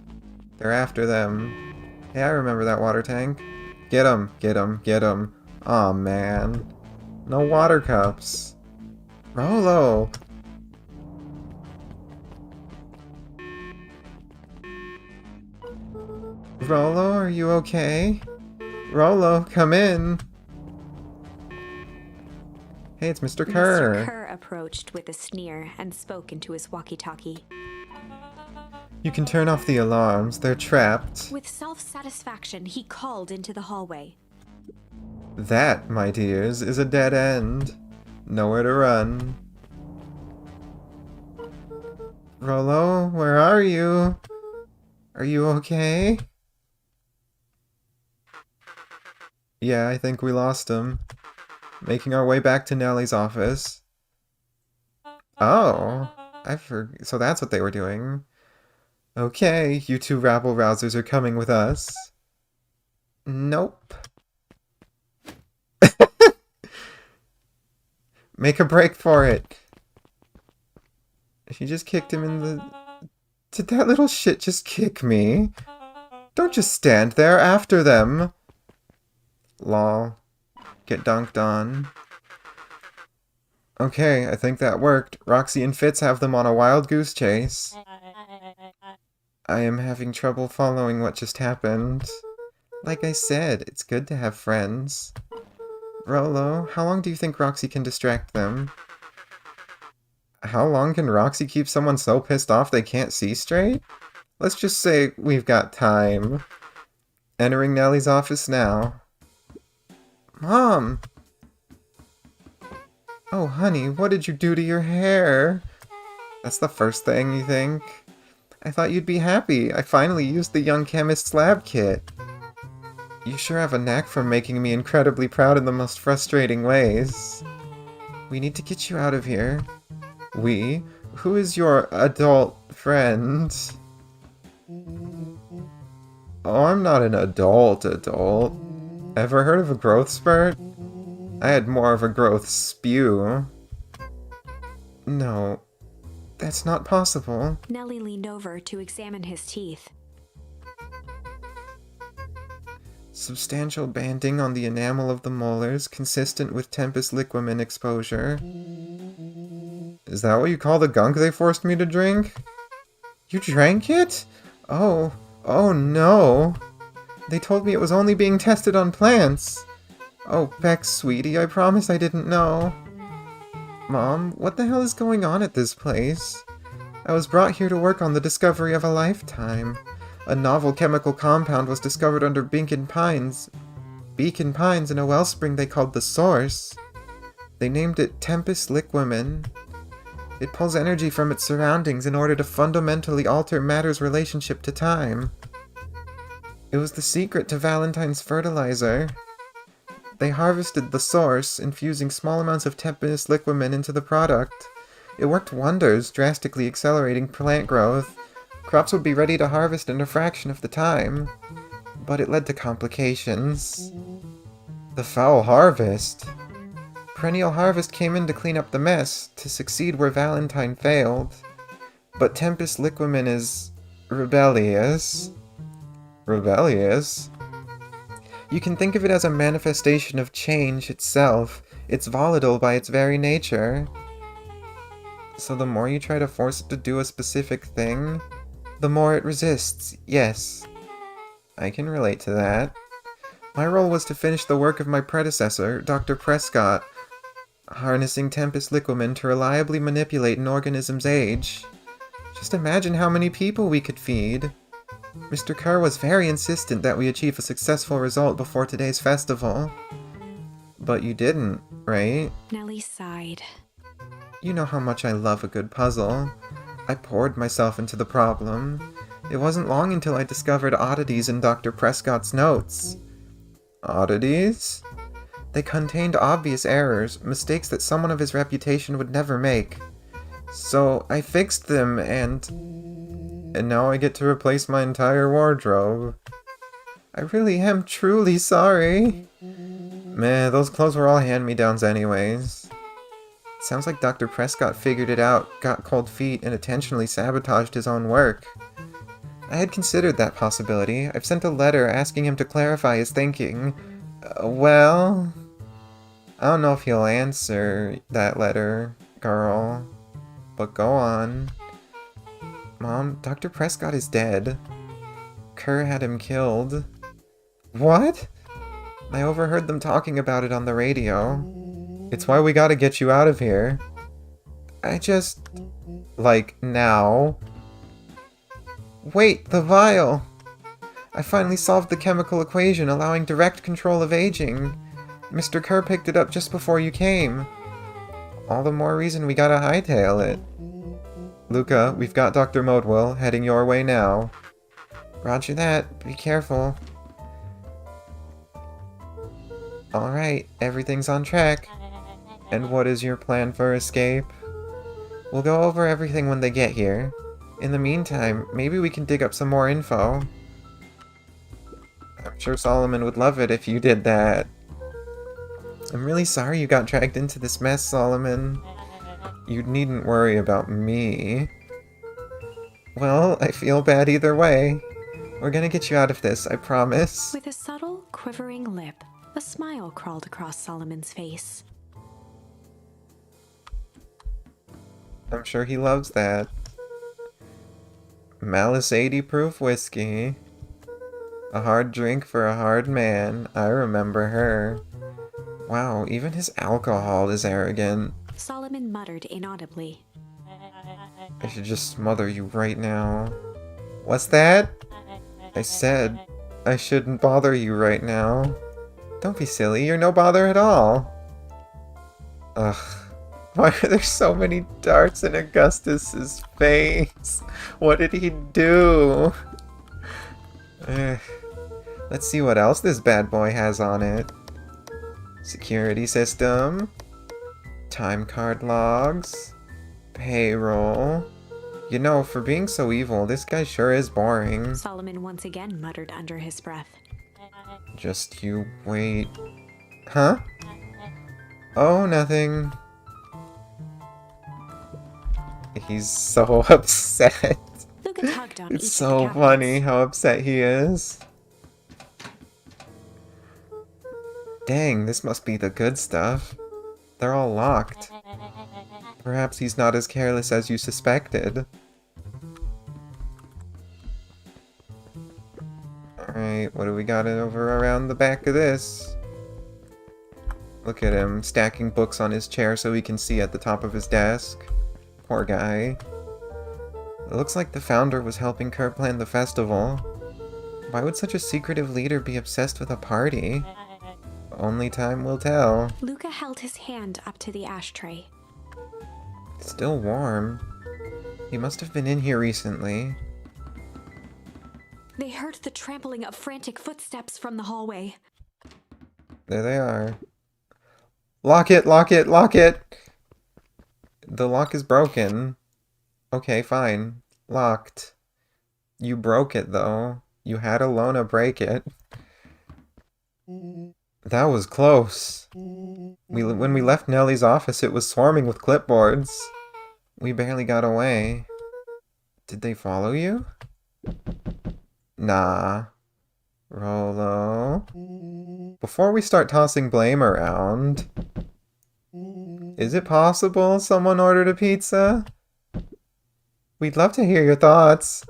Speaker 1: They're after them. Hey, I remember that water tank. Get him, get him, get him. Aw, man. No water cups. Rolo! Rolo, are you okay? Rolo, come in! Hey, it's Mr. Kerr.
Speaker 2: Mr. Kerr approached with a sneer and spoke into his walkie-talkie.
Speaker 1: You can turn off the alarms. They're trapped.
Speaker 2: With self-satisfaction, he called into the hallway.
Speaker 1: That, my dears, is a dead end. Nowhere to run. Rolo, where are you? Are you okay? Yeah, I think we lost him. Making our way back to Nellie's office. Oh, so that's what they were doing. Okay, you two rabble-rousers are coming with us. Nope. Make a break for it. She just kicked him in the... Did that little shit just kick me? Don't just stand there after them. Lol. Get dunked on. Okay, I think that worked. Roxy and Fitz have them on a wild goose chase. I am having trouble following what just happened. Like I said, it's good to have friends. Rolo, how long do you think Roxy can distract them? How long can Roxy keep someone so pissed off they can't see straight? Let's just say we've got time. Entering Nellie's office now. Mom! Oh, honey, what did you do to your hair? That's the first thing you think? I thought you'd be happy. I finally used the young chemist's lab kit. You sure have a knack for making me incredibly proud in the most frustrating ways. We need to get you out of here. We? Who is your adult friend? Oh, I'm not an adult. Ever heard of a growth spurt? I had more of a growth spew. No, that's not possible.
Speaker 2: Nellie leaned over to examine his teeth.
Speaker 1: Substantial banding on the enamel of the molars, consistent with Tempest liquamen exposure. Is that what you call the gunk they forced me to drink? You drank it? Oh no. They told me it was only being tested on plants. Oh, Bex, sweetie, I promise I didn't know. Mom, what the hell is going on at this place? I was brought here to work on the discovery of a lifetime. A novel chemical compound was discovered under Beacon Pines in a wellspring they called the Source. They named it Tempest Liquamen. It pulls energy from its surroundings in order to fundamentally alter matter's relationship to time. It was the secret to Valentine's fertilizer. They harvested the Source, infusing small amounts of Tempest Liquamen into the product. It worked wonders, drastically accelerating plant growth. Crops would be ready to harvest in a fraction of the time. But it led to complications. The foul harvest. Perennial Harvest came in to clean up the mess, to succeed where Valentine failed. But Tempest Liquamen is rebellious. Rebellious? You can think of it as a manifestation of change itself. It's volatile by its very nature. So the more you try to force it to do a specific thing, the more it resists, yes. I can relate to that. My role was to finish the work of my predecessor, Dr. Prescott, harnessing Tempest Liquamen to reliably manipulate an organism's age. Just imagine how many people we could feed. Mr. Kerr was very insistent that we achieve a successful result before today's festival. But you didn't, right?
Speaker 2: Nellie sighed.
Speaker 1: You know how much I love a good puzzle. I poured myself into the problem. It wasn't long until I discovered oddities in Dr. Prescott's notes. Oddities? They contained obvious errors, mistakes that someone of his reputation would never make. So I fixed them and now I get to replace my entire wardrobe. I really am truly sorry. Meh, those clothes were all hand-me-downs anyways. Sounds like Dr. Prescott figured it out, got cold feet, and intentionally sabotaged his own work. I had considered that possibility. I've sent a letter asking him to clarify his thinking. Well, I don't know if he'll answer that letter, girl. But go on. Mom, Dr. Prescott is dead. Kerr had him killed. What? I overheard them talking about it on the radio. It's why we gotta get you out of here. Like, now. Wait, the vial! I finally solved the chemical equation, allowing direct control of aging. Mr. Kerr picked it up just before you came. All the more reason we gotta hightail it. Luca, we've got Dr. Modwell heading your way now. Roger that. Be careful. Alright, everything's on track. And what is your plan for escape? We'll go over everything when they get here. In the meantime, maybe we can dig up some more info. I'm sure Solomon would love it if you did that. I'm really sorry you got dragged into this mess, Solomon. You needn't worry about me. Well, I feel bad either way. We're gonna get you out of this, I promise.
Speaker 2: With a subtle, quivering lip, a smile crawled across Solomon's face.
Speaker 1: I'm sure he loves that. Malice 80 proof whiskey. A hard drink for a hard man. I remember her. Wow, even his alcohol is arrogant.
Speaker 2: Solomon muttered inaudibly.
Speaker 1: I should just smother you right now. What's that? I said I shouldn't bother you right now. Don't be silly, you're no bother at all. Ugh. Why are there so many darts in Augustus's face? What did he do? Ugh. Let's see what else this bad boy has on it. Security system. Time card logs. Payroll. You know, for being so evil, this guy sure is boring.
Speaker 2: Solomon once again muttered under his breath.
Speaker 1: Just you wait. Huh? Oh, nothing. He's so upset.
Speaker 2: Luca tugged on each
Speaker 1: It's
Speaker 2: of the
Speaker 1: so
Speaker 2: cabinets.
Speaker 1: funny how upset he is. Dang, this must be the good stuff. They're all locked. Perhaps he's not as careless as you suspected. Alright, what do we got over around the back of this? Look at him, stacking books on his chair so he can see at the top of his desk. Poor guy. It looks like the founder was helping Kerr plan the festival. Why would such a secretive leader be obsessed with a party? Only time will tell.
Speaker 2: Luca held his hand up to the ashtray.
Speaker 1: It's still warm. He must have been in here recently.
Speaker 2: They heard the trampling of frantic footsteps from the hallway.
Speaker 1: There they are. Lock it, lock it, lock it! The lock is broken. Okay, fine. Locked. You broke it, though. You had Alona break it. That was close. When we left Nellie's office, it was swarming with clipboards. We barely got away. Did they follow you? Nah. Rolo. Before we start tossing blame around, is it possible someone ordered a pizza? We'd love to hear your thoughts.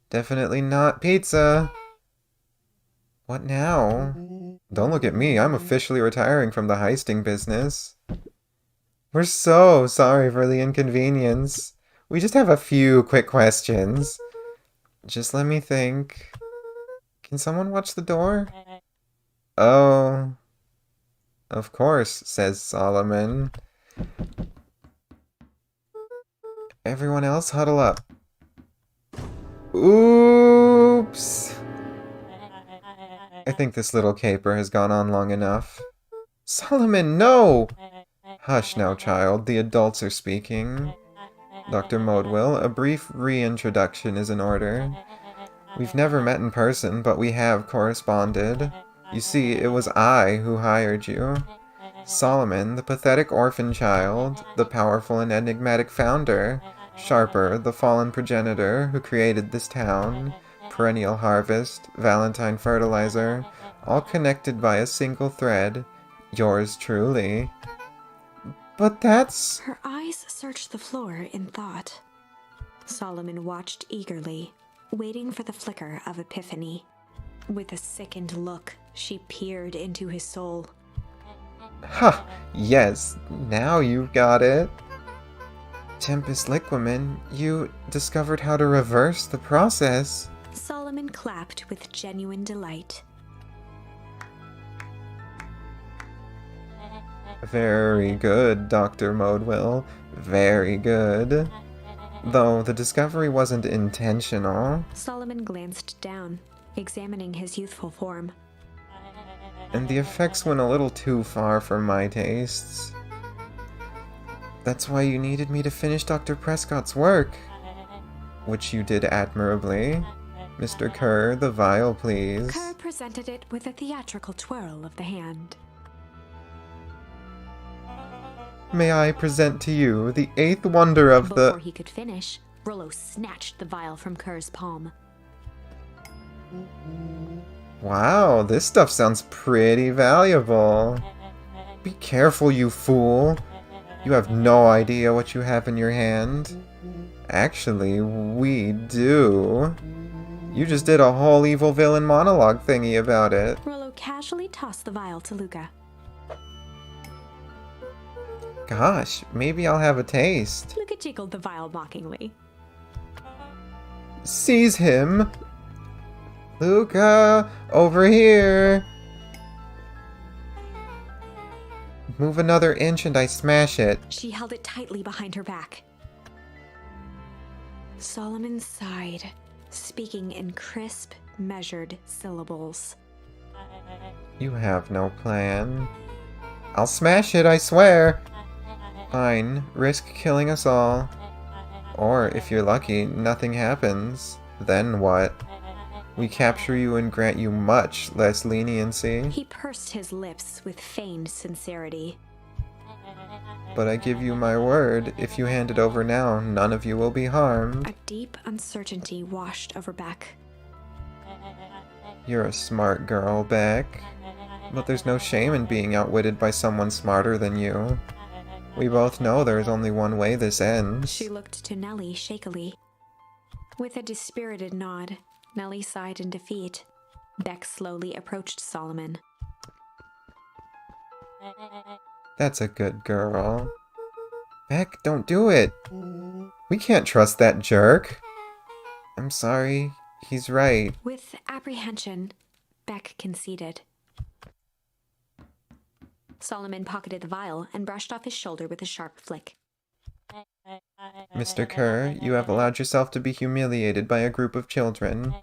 Speaker 1: Definitely not pizza. What now? Don't look at me, I'm officially retiring from the heisting business. We're so sorry for the inconvenience. We just have a few quick questions. Just let me think. Can someone watch the door? Oh. Of course, says Solomon. Everyone else huddle up. Oops. I think this little caper has gone on long enough. Solomon, no! Hush now, child. The adults are speaking. Dr. Modewell, a brief reintroduction is in order. We've never met in person, but we have corresponded. You see, it was I who hired you. Solomon, the pathetic orphan child, the powerful and enigmatic founder. Sharper, the fallen progenitor who created this town. Perennial harvest, Valentine fertilizer, all connected by a single thread. Yours truly. But that's...
Speaker 2: Her eyes searched the floor in thought. Solomon watched eagerly, waiting for the flicker of epiphany. With a sickened look, she peered into his soul.
Speaker 1: Ha! Yes, now you've got it. Tempest Liquaman, you discovered how to reverse the process.
Speaker 2: Solomon clapped with genuine delight.
Speaker 1: Very good, Dr. Modewell. Very good. Though the discovery wasn't intentional.
Speaker 2: Solomon glanced down, examining his youthful form.
Speaker 1: And the effects went a little too far for my tastes. That's why you needed me to finish Dr. Prescott's work. Which you did admirably. Mr. Kerr, the vial, please.
Speaker 2: Kerr presented it with a theatrical twirl of the hand.
Speaker 1: May I present to you the eighth wonder of
Speaker 2: Before
Speaker 1: the...
Speaker 2: he could finish, Rollo snatched the vial from Kerr's palm.
Speaker 1: Wow, this stuff sounds pretty valuable. Be careful, you fool. You have no idea what you have in your hand. Actually, we do. You just did a whole evil villain monologue thingy about it.
Speaker 2: Rollo casually tossed the vial to Luca.
Speaker 1: Gosh, maybe I'll have a taste.
Speaker 2: Luca jiggled the vial mockingly.
Speaker 1: Seize him! Luca! Over here! Move another inch and I smash it.
Speaker 2: She held it tightly behind her back. Solomon sighed, speaking in crisp, measured syllables.
Speaker 1: You have no plan. I'll smash it, I swear! Fine, risk killing us all. Or, if you're lucky, nothing happens. Then what? We capture you and grant you much less leniency.
Speaker 2: He pursed his lips with feigned sincerity.
Speaker 1: But I give you my word, if you hand it over now, none of you will be harmed.
Speaker 2: A deep uncertainty washed over Beck.
Speaker 1: You're a smart girl, Beck. But there's no shame in being outwitted by someone smarter than you. We both know there's only one way this ends.
Speaker 2: She looked to Nellie shakily. With a dispirited nod, Nellie sighed in defeat. Beck slowly approached Solomon.
Speaker 1: That's a good girl. Beck, don't do it. We can't trust that jerk. I'm sorry. He's right.
Speaker 2: With apprehension, Beck conceded. Solomon pocketed the vial and brushed off his shoulder with a sharp flick.
Speaker 1: Mr. Kerr, you have allowed yourself to be humiliated by a group of children.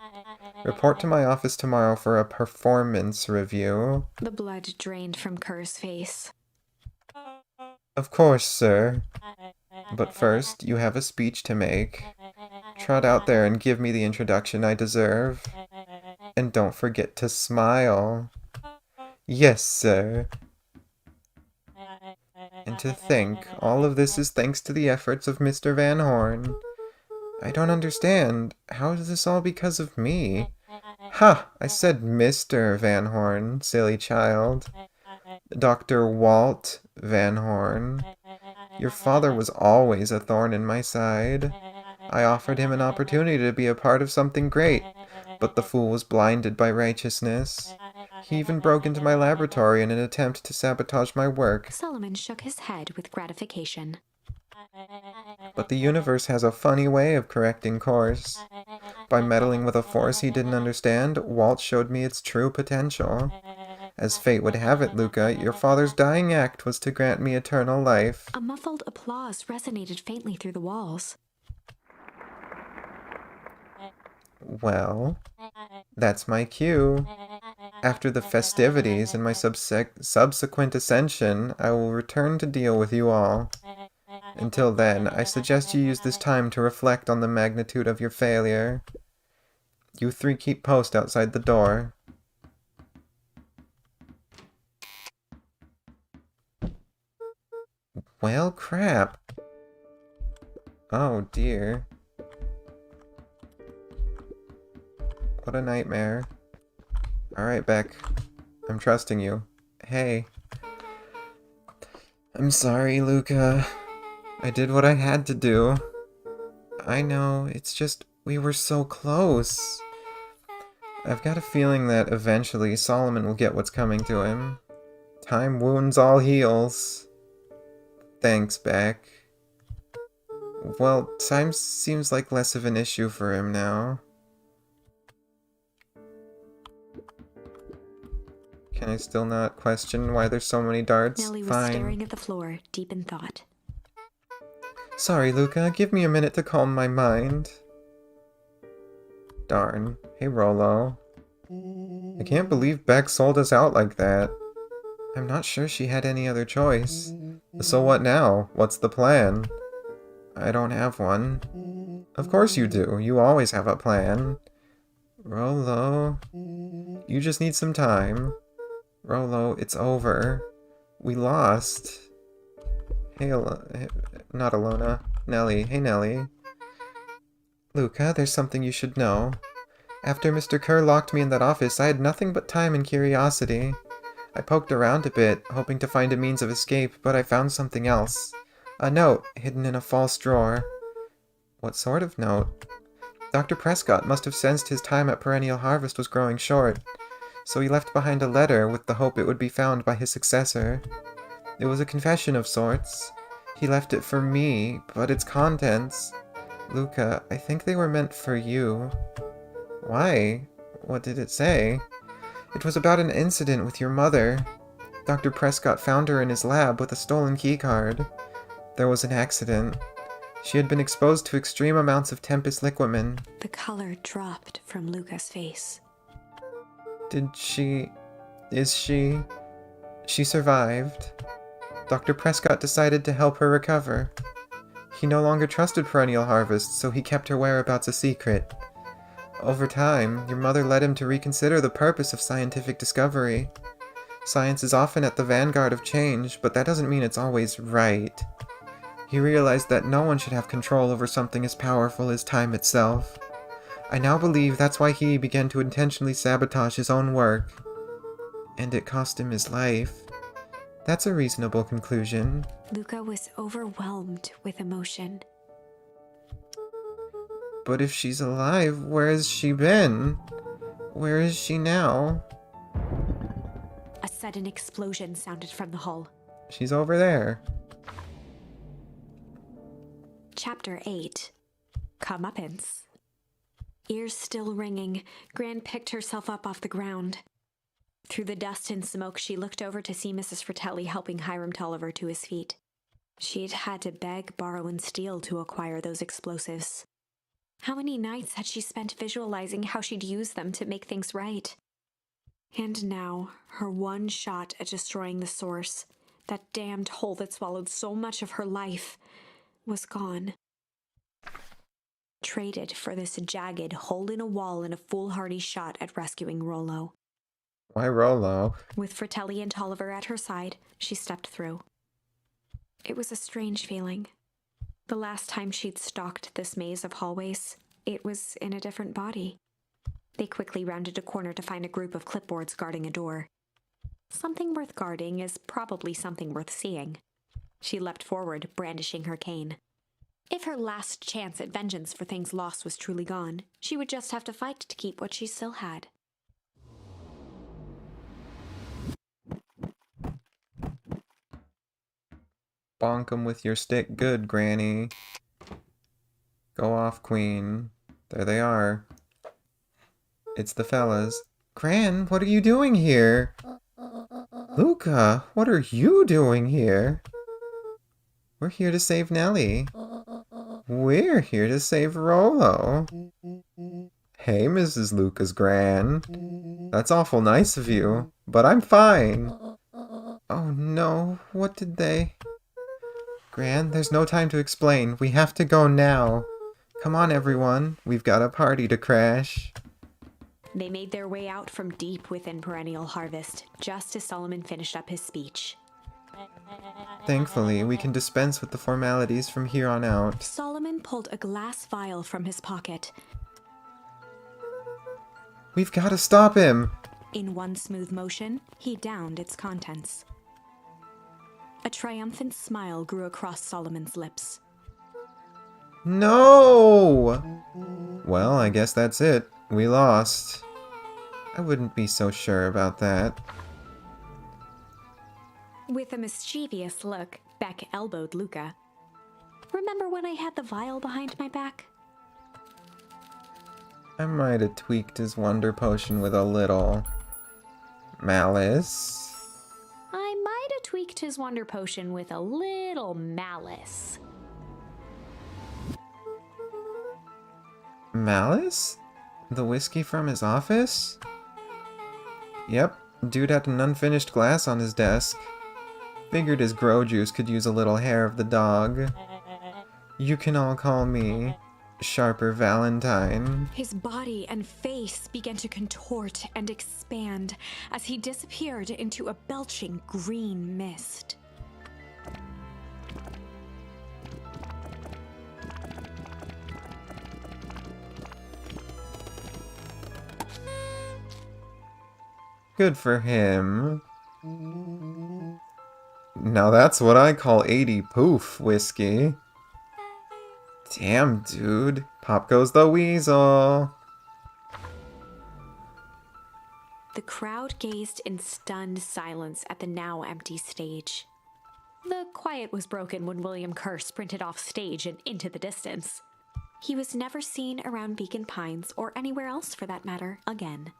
Speaker 1: Report to my office tomorrow for a performance review.
Speaker 2: The blood drained from Kerr's face.
Speaker 1: Of course, sir. But first, you have a speech to make. Trot out there and give me the introduction I deserve. And don't forget to smile. Yes, sir. And to think, all of this is thanks to the efforts of Mr. Van Horn. I don't understand. How is this all because of me? Ha! I said Mr. Van Horn, silly child. Dr. Walt Van Horn. Your father was always a thorn in my side. I offered him an opportunity to be a part of something great, but the fool was blinded by righteousness. He even broke into my laboratory in an attempt to sabotage my work.
Speaker 2: Solomon shook his head with gratification.
Speaker 1: But the universe has a funny way of correcting course. By meddling with a force he didn't understand, Walt showed me its true potential. As fate would have it, Luca, your father's dying act was to grant me eternal life.
Speaker 2: A muffled applause resonated faintly through the walls.
Speaker 1: Well, that's my cue. After the festivities and my subsequent ascension, I will return to deal with you all. Until then, I suggest you use this time to reflect on the magnitude of your failure. You three keep post outside the door. Well, crap. Oh, dear. What a nightmare. Alright, Beck. I'm trusting you. Hey. I'm sorry, Luca. I did what I had to do. I know, it's just, we were so close. I've got a feeling that eventually Solomon will get what's coming to him. Time wounds all heals. Thanks, Beck. Well, time seems like less of an issue for him now. Can I still not question why there's so many darts?
Speaker 2: Nellie was
Speaker 1: Fine.
Speaker 2: staring at the floor, deep in thought.
Speaker 1: Sorry, Luca. Give me a minute to calm my mind. Darn. Hey, Rolo. I can't believe Beck sold us out like that. I'm not sure she had any other choice. So what now? What's the plan? I don't have one. Of course you do. You always have a plan. Rolo. You just need some time. Rolo, it's over. We lost. Hey, not Alona. Nellie. Hey, Nellie. Luca, there's something you should know. After Mr. Kerr locked me in that office, I had nothing but time and curiosity. I poked around a bit, hoping to find a means of escape, but I found something else. A note, hidden in a false drawer. What sort of note? Dr. Prescott must have sensed his time at Perennial Harvest was growing short, so he left behind a letter with the hope it would be found by his successor. It was a confession of sorts. He left it for me, but its contents... Luca, I think they were meant for you. Why? What did it say? It was about an incident with your mother. Dr. Prescott found her in his lab with a stolen keycard. There was an accident. She had been exposed to extreme amounts of Tempest liquamen.
Speaker 2: The color dropped from Luca's face.
Speaker 1: Is she... She survived. Dr. Prescott decided to help her recover. He no longer trusted Perennial Harvest, so he kept her whereabouts a secret. Over time, your mother led him to reconsider the purpose of scientific discovery. Science is often at the vanguard of change, but that doesn't mean it's always right. He realized that no one should have control over something as powerful as time itself. I now believe that's why he began to intentionally sabotage his own work. And it cost him his life. That's a reasonable conclusion.
Speaker 2: Luca was overwhelmed with emotion.
Speaker 1: But if she's alive, where has she been? Where is she now?
Speaker 2: A sudden explosion sounded from the hull.
Speaker 1: She's over there.
Speaker 2: Chapter 8. Comeuppance. Ears still ringing, Gran picked herself up off the ground. Through the dust and smoke, she looked over to see Mrs. Fratelli helping Hiram Tolliver to his feet. She'd had to beg, borrow, and steal to acquire those explosives. How many nights had she spent visualizing how she'd use them to make things right? And now, her one shot at destroying the source, that damned hole that swallowed so much of her life, was gone. Traded for this jagged hole in a wall and a foolhardy shot at rescuing Rollo.
Speaker 1: Why Rollo?
Speaker 2: With Fratelli and Tolliver at her side, she stepped through. It was a strange feeling. The last time she'd stalked this maze of hallways, it was in a different body. They quickly rounded a corner to find a group of clipboards guarding a door. Something worth guarding is probably something worth seeing. She leapt forward, brandishing her cane. If her last chance at vengeance for things lost was truly gone, she would just have to fight to keep what she still had.
Speaker 1: Bonk 'em with your stick good, Granny. Go off, Queen. There they are. It's the fellas. Gran, what are you doing here? Luca, what are you doing here? We're here to save Nellie. We're here to save Rollo. Hey, Mrs. Luca's Gran. That's awful nice of you, but I'm fine. Oh no, what did they... Gran, there's no time to explain. We have to go now. Come on, everyone. We've got a party to crash.
Speaker 2: They made their way out from deep within Perennial Harvest, just as Solomon finished up his speech.
Speaker 1: Thankfully, we can dispense with the formalities from here on out.
Speaker 2: Solomon pulled a glass vial from his pocket.
Speaker 1: We've got to stop him!
Speaker 2: In one smooth motion, he downed its contents. A triumphant smile grew across Solomon's lips.
Speaker 1: No! Well, I guess that's it. We lost. I wouldn't be so sure about that.
Speaker 2: With a mischievous look, Beck elbowed Luca. Remember when I had the vial behind my back?
Speaker 1: I might have tweaked his wonder potion with a little... malice.
Speaker 2: I might have tweaked his wonder potion with a little malice.
Speaker 1: Malice? The whiskey from his office? Yep, dude had an unfinished glass on his desk. Figured his grow juice could use a little hair of the dog. You can all call me Sharper Valentine.
Speaker 2: His body and face began to contort and expand as he disappeared into a belching green mist.
Speaker 1: Good for him. Now that's what I call 80 poof whiskey. Damn, dude. Pop goes the weasel.
Speaker 2: The crowd gazed in stunned silence at the now empty stage. The quiet was broken when William Kerr sprinted off stage and into the distance. He was never seen around Beacon Pines, or anywhere else for that matter, again.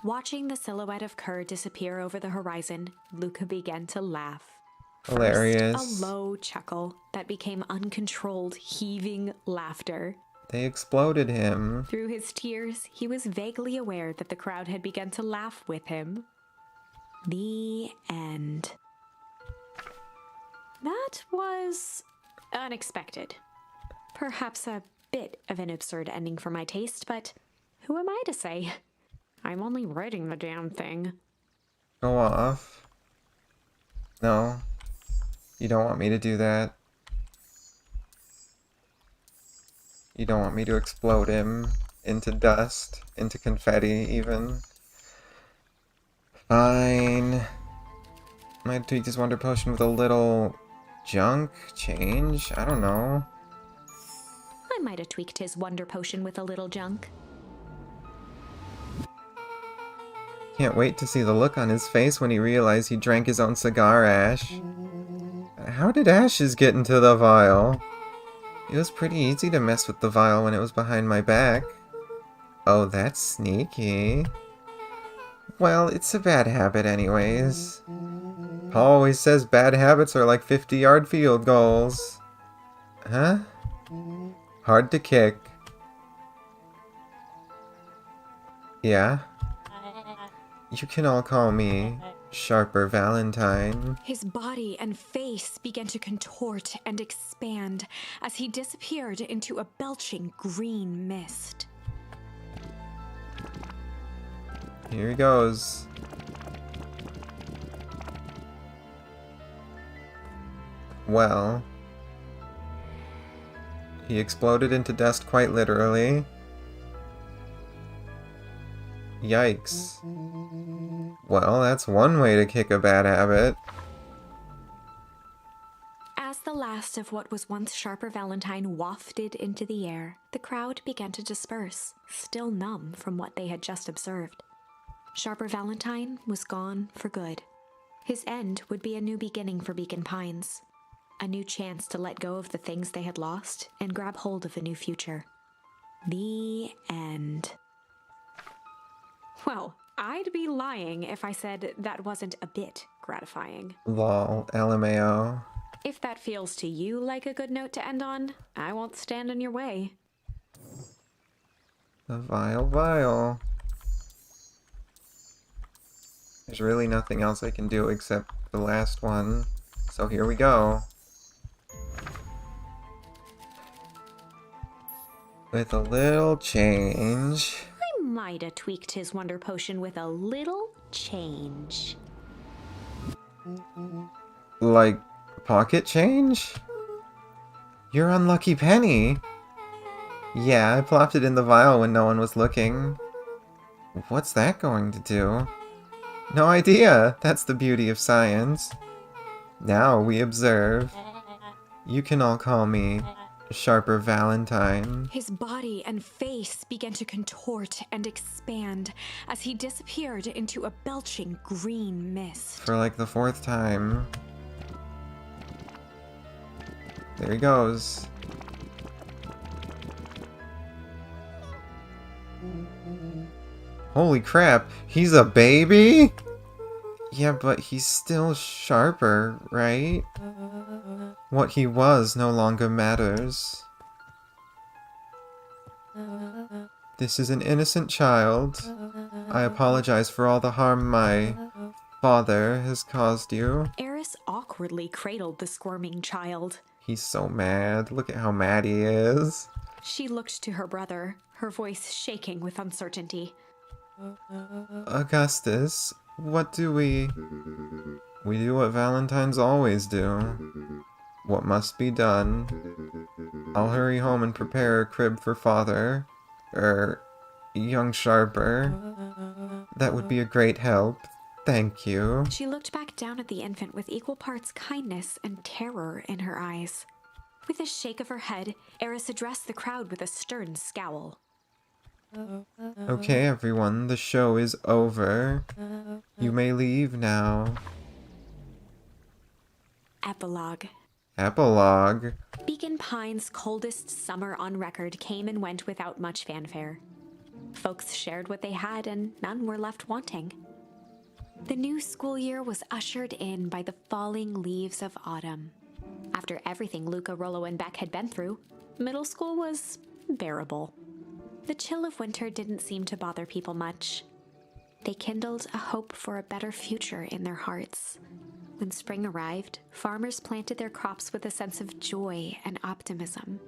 Speaker 2: Watching the silhouette of Kerr disappear over the horizon, Luca began to laugh.
Speaker 1: Hilarious.
Speaker 2: First, a low chuckle that became uncontrolled, heaving laughter.
Speaker 1: They exploded him.
Speaker 2: Through his tears, he was vaguely aware that the crowd had begun to laugh with him. The end. That was unexpected. Perhaps a bit of an absurd ending for my taste, but who am I to say? I'm only writing the damn thing.
Speaker 1: Go off. No. You don't want me to do that. You don't want me to explode him into dust, into confetti even. Fine. Might tweak this wonder potion with a little junk change? I don't know.
Speaker 2: I might have tweaked his wonder potion with a little junk.
Speaker 1: Can't wait to see the look on his face when he realized he drank his own cigar ash. How did ashes get into the vial? It was pretty easy to mess with the vial when it was behind my back. Oh, that's sneaky. Well, it's a bad habit anyways. Paul always says bad habits are like 50-yard field goals. Huh? Hard to kick. Yeah? You can all call me Sharper Valentine.
Speaker 2: His body and face began to contort and expand as he disappeared into a belching green mist.
Speaker 1: Here he goes. Well, he exploded into dust quite literally. Yikes. Well, that's one way to kick a bad habit.
Speaker 2: As the last of what was once Sharper Valentine wafted into the air, the crowd began to disperse, still numb from what they had just observed. Sharper Valentine was gone for good. His end would be a new beginning for Beacon Pines. A new chance to let go of the things they had lost and grab hold of a new future. The end. Well, I'd be lying if I said that wasn't a bit gratifying.
Speaker 1: Lol, LMAO.
Speaker 2: If that feels to you like a good note to end on, I won't stand in your way.
Speaker 1: The vial. There's really nothing else I can do except the last one. So here we go. With a little change.
Speaker 2: I might have tweaked his wonder potion with a little change.
Speaker 1: Like, pocket change? Your unlucky penny! Yeah, I plopped it in the vial when no one was looking. What's that going to do? No idea! That's the beauty of science. Now we observe. You can all call me Sharper Valentine.
Speaker 2: His body and face began to contort and expand as he disappeared into a belching green mist.
Speaker 1: For like the 4th time. There he goes. Holy crap, he's a baby? Yeah, but he's still Sharper, right? What he was no longer matters. This is an innocent child. I apologize for all the harm my father has caused you.
Speaker 2: Eris awkwardly cradled the squirming child.
Speaker 1: He's so mad. Look at how mad he is.
Speaker 2: She looked to her brother, her voice shaking with uncertainty.
Speaker 1: Augustus, what do we... We do what Valentines always do. What must be done. I'll hurry home and prepare a crib for father. Young Sharper. That would be a great help. Thank you.
Speaker 2: She looked back down at the infant with equal parts kindness and terror in her eyes. With a shake of her head, Eris addressed the crowd with a stern scowl.
Speaker 1: Okay, everyone, the show is over. You may leave now.
Speaker 2: Epilogue.
Speaker 1: Epilogue.
Speaker 2: Beacon Pine's coldest summer on record came and went without much fanfare. Folks shared what they had, and none were left wanting. The new school year was ushered in by the falling leaves of autumn. After everything Luca, Rollo, and Beck had been through, middle school was bearable. The chill of winter didn't seem to bother people much. They kindled a hope for a better future in their hearts. When spring arrived, farmers planted their crops with a sense of joy and optimism.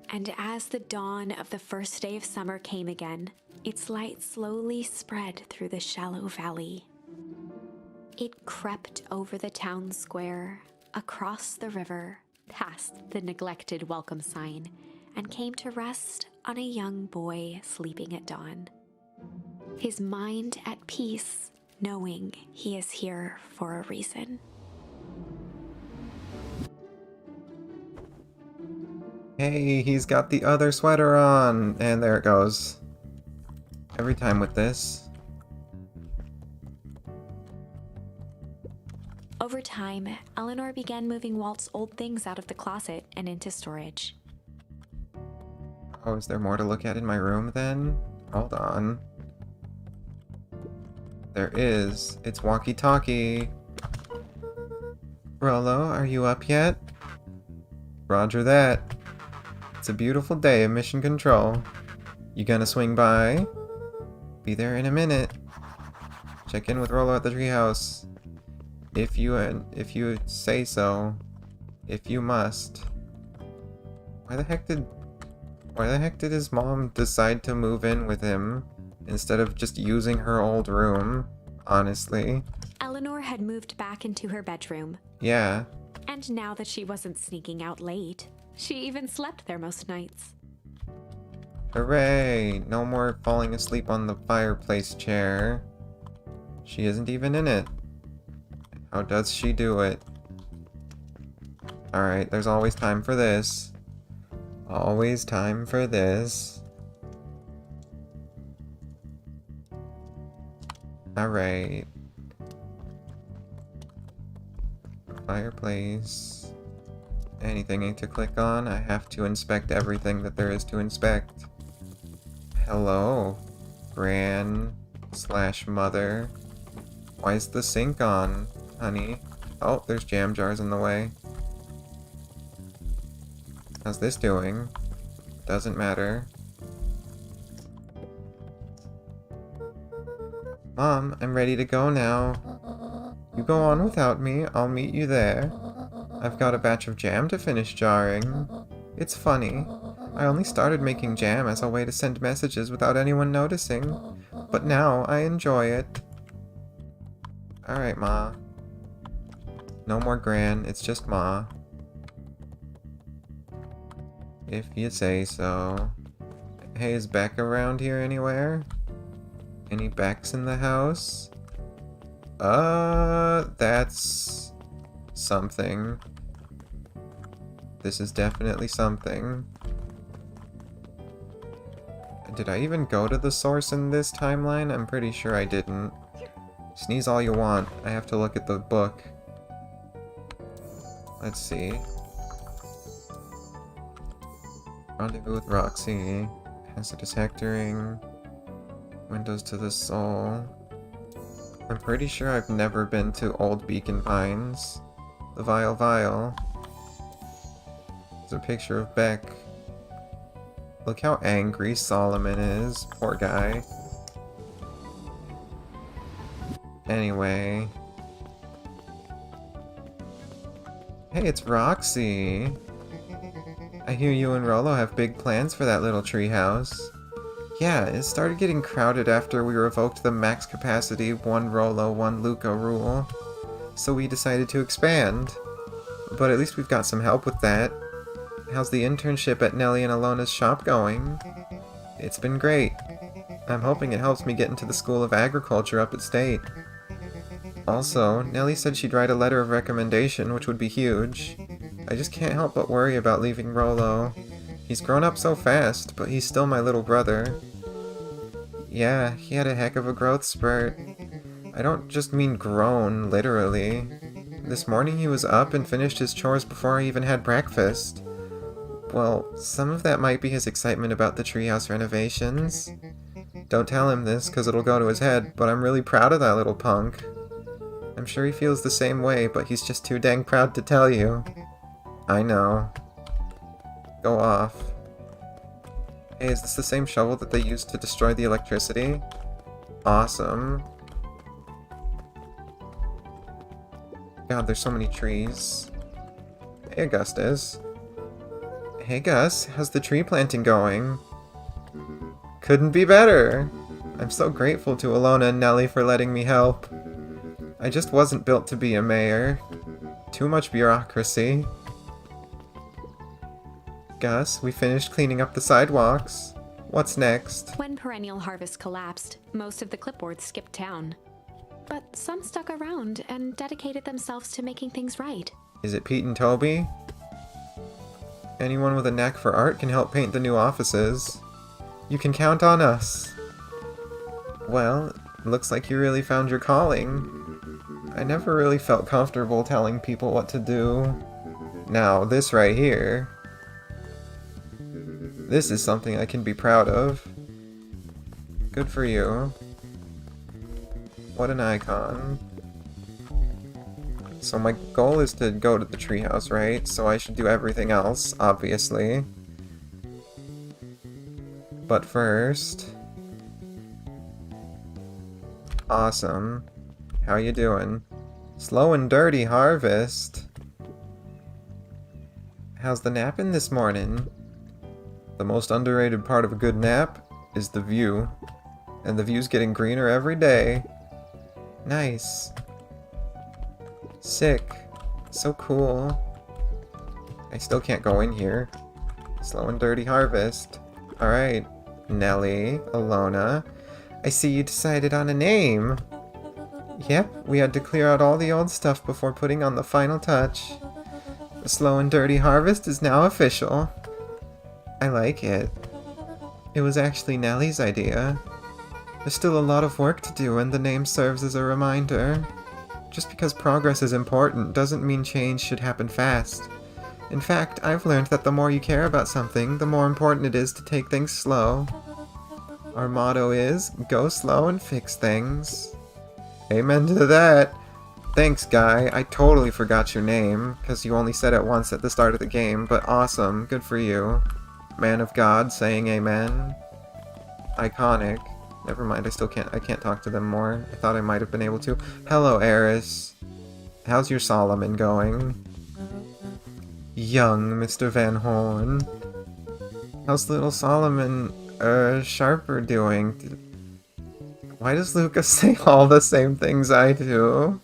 Speaker 2: And as the dawn of the first day of summer came again, its light slowly spread through the shallow valley. It crept over the town square, across the river, past the neglected welcome sign, and came to rest on a young boy sleeping at dawn. His mind at peace, knowing he is here for a reason.
Speaker 1: Hey, he's got the other sweater on! And there it goes. Every time with this.
Speaker 2: Over time, Eleanor began moving Walt's old things out of the closet and into storage.
Speaker 1: Oh, is there more to look at in my room then? Hold on. There is. It's walkie-talkie. Rollo, are you up yet? Roger that. It's a beautiful day of mission control. You gonna swing by? Be there in a minute. Check in with Rollo at the treehouse. If you say so. If you must. Why the heck did his mom decide to move in with him instead of just using her old room? Honestly.
Speaker 2: Eleanor had moved back into her bedroom.
Speaker 1: Yeah.
Speaker 2: And now that she wasn't sneaking out late, she even slept there most nights.
Speaker 1: Hooray! No more falling asleep on the fireplace chair. She isn't even in it. How does she do it? Alright, there's always time for this. Always time for this. Alright. Fireplace. Anything to click on? I have to inspect everything that there is to inspect. Hello, Gran/Mother. Why is the sink on, honey? Oh, there's jam jars in the way. How's this doing? Doesn't matter. Mom, I'm ready to go now. You go on without me, I'll meet you there. I've got a batch of jam to finish jarring. It's funny. I only started making jam as a way to send messages without anyone noticing, but now I enjoy it. Alright, Ma. No more Gran, it's just Ma. If you say so. Hey, is Beck around here anywhere? Any Becks in the house? That's something. This is definitely something. Did I even go to the source in this timeline? I'm pretty sure I didn't. Sneeze all you want. I have to look at the book. Let's see. Rendezvous with Roxy. Hazardous hectoring. Windows to the soul. I'm pretty sure I've never been to Old Beacon Pines. The Vial. There's a picture of Beck. Look how angry Solomon is. Poor guy. Anyway. Hey, it's Roxy. I hear you and Rollo have big plans for that little treehouse. Yeah, it started getting crowded after we revoked the max capacity 1 Rollo, 1 Luca rule. So we decided to expand. But at least we've got some help with that. How's the internship at Nellie and Alona's shop going? It's been great. I'm hoping it helps me get into the School of Agriculture up at State. Also, Nellie said she'd write a letter of recommendation, which would be huge. I just can't help but worry about leaving Rollo. He's grown up so fast, but he's still my little brother. Yeah, he had a heck of a growth spurt. I don't just mean grown, literally. This morning he was up and finished his chores before I even had breakfast. Well, some of that might be his excitement about the treehouse renovations. Don't tell him this, cause it'll go to his head, but I'm really proud of that little punk. I'm sure he feels the same way, but he's just too dang proud to tell you. I know. Go off. Hey, is this the same shovel that they used to destroy the electricity? Awesome. God, there's so many trees. Hey, Augustus. Hey, Gus, how's the tree planting going? Couldn't be better! I'm so grateful to Alona and Nellie for letting me help. I just wasn't built to be a mayor. Too much bureaucracy. Gus, we finished cleaning up the sidewalks. What's next?
Speaker 2: When Perennial Harvest collapsed, most of the clipboards skipped town. But some stuck around and dedicated themselves to making things right.
Speaker 1: Is it Pete and Toby? Anyone with a knack for art can help paint the new offices. You can count on us. Well, looks like you really found your calling. I never really felt comfortable telling people what to do. Now, this right here. This is something I can be proud of. Good for you. What an icon. So my goal is to go to the treehouse, right? So I should do everything else, obviously. But first... Awesome. How you doing? Slow and dirty harvest. How's the napping this morning? The most underrated part of a good nap is the view. And the view's getting greener every day. Nice. Sick. So cool. I still can't go in here. Slow and dirty harvest. Alright. Nellie, Alona. I see you decided on a name. Yep, we had to clear out all the old stuff before putting on the final touch. The slow and dirty harvest is now official. I like it. It was actually Nellie's idea. There's still a lot of work to do, and the name serves as a reminder. Just because progress is important doesn't mean change should happen fast. In fact, I've learned that the more you care about something, the more important it is to take things slow. Our motto is, go slow and fix things. Amen to that. Thanks, Guy. I totally forgot your name, because you only said it once at the start of the game, but awesome. Good for you. Man of God saying amen. Iconic. Never mind, I can't talk to them more. I thought I might have been able to. Hello, Eris. How's your Solomon going? Young Mr. Van Horn. How's little Solomon, Sharper doing? Why does Lucas say all the same things I do?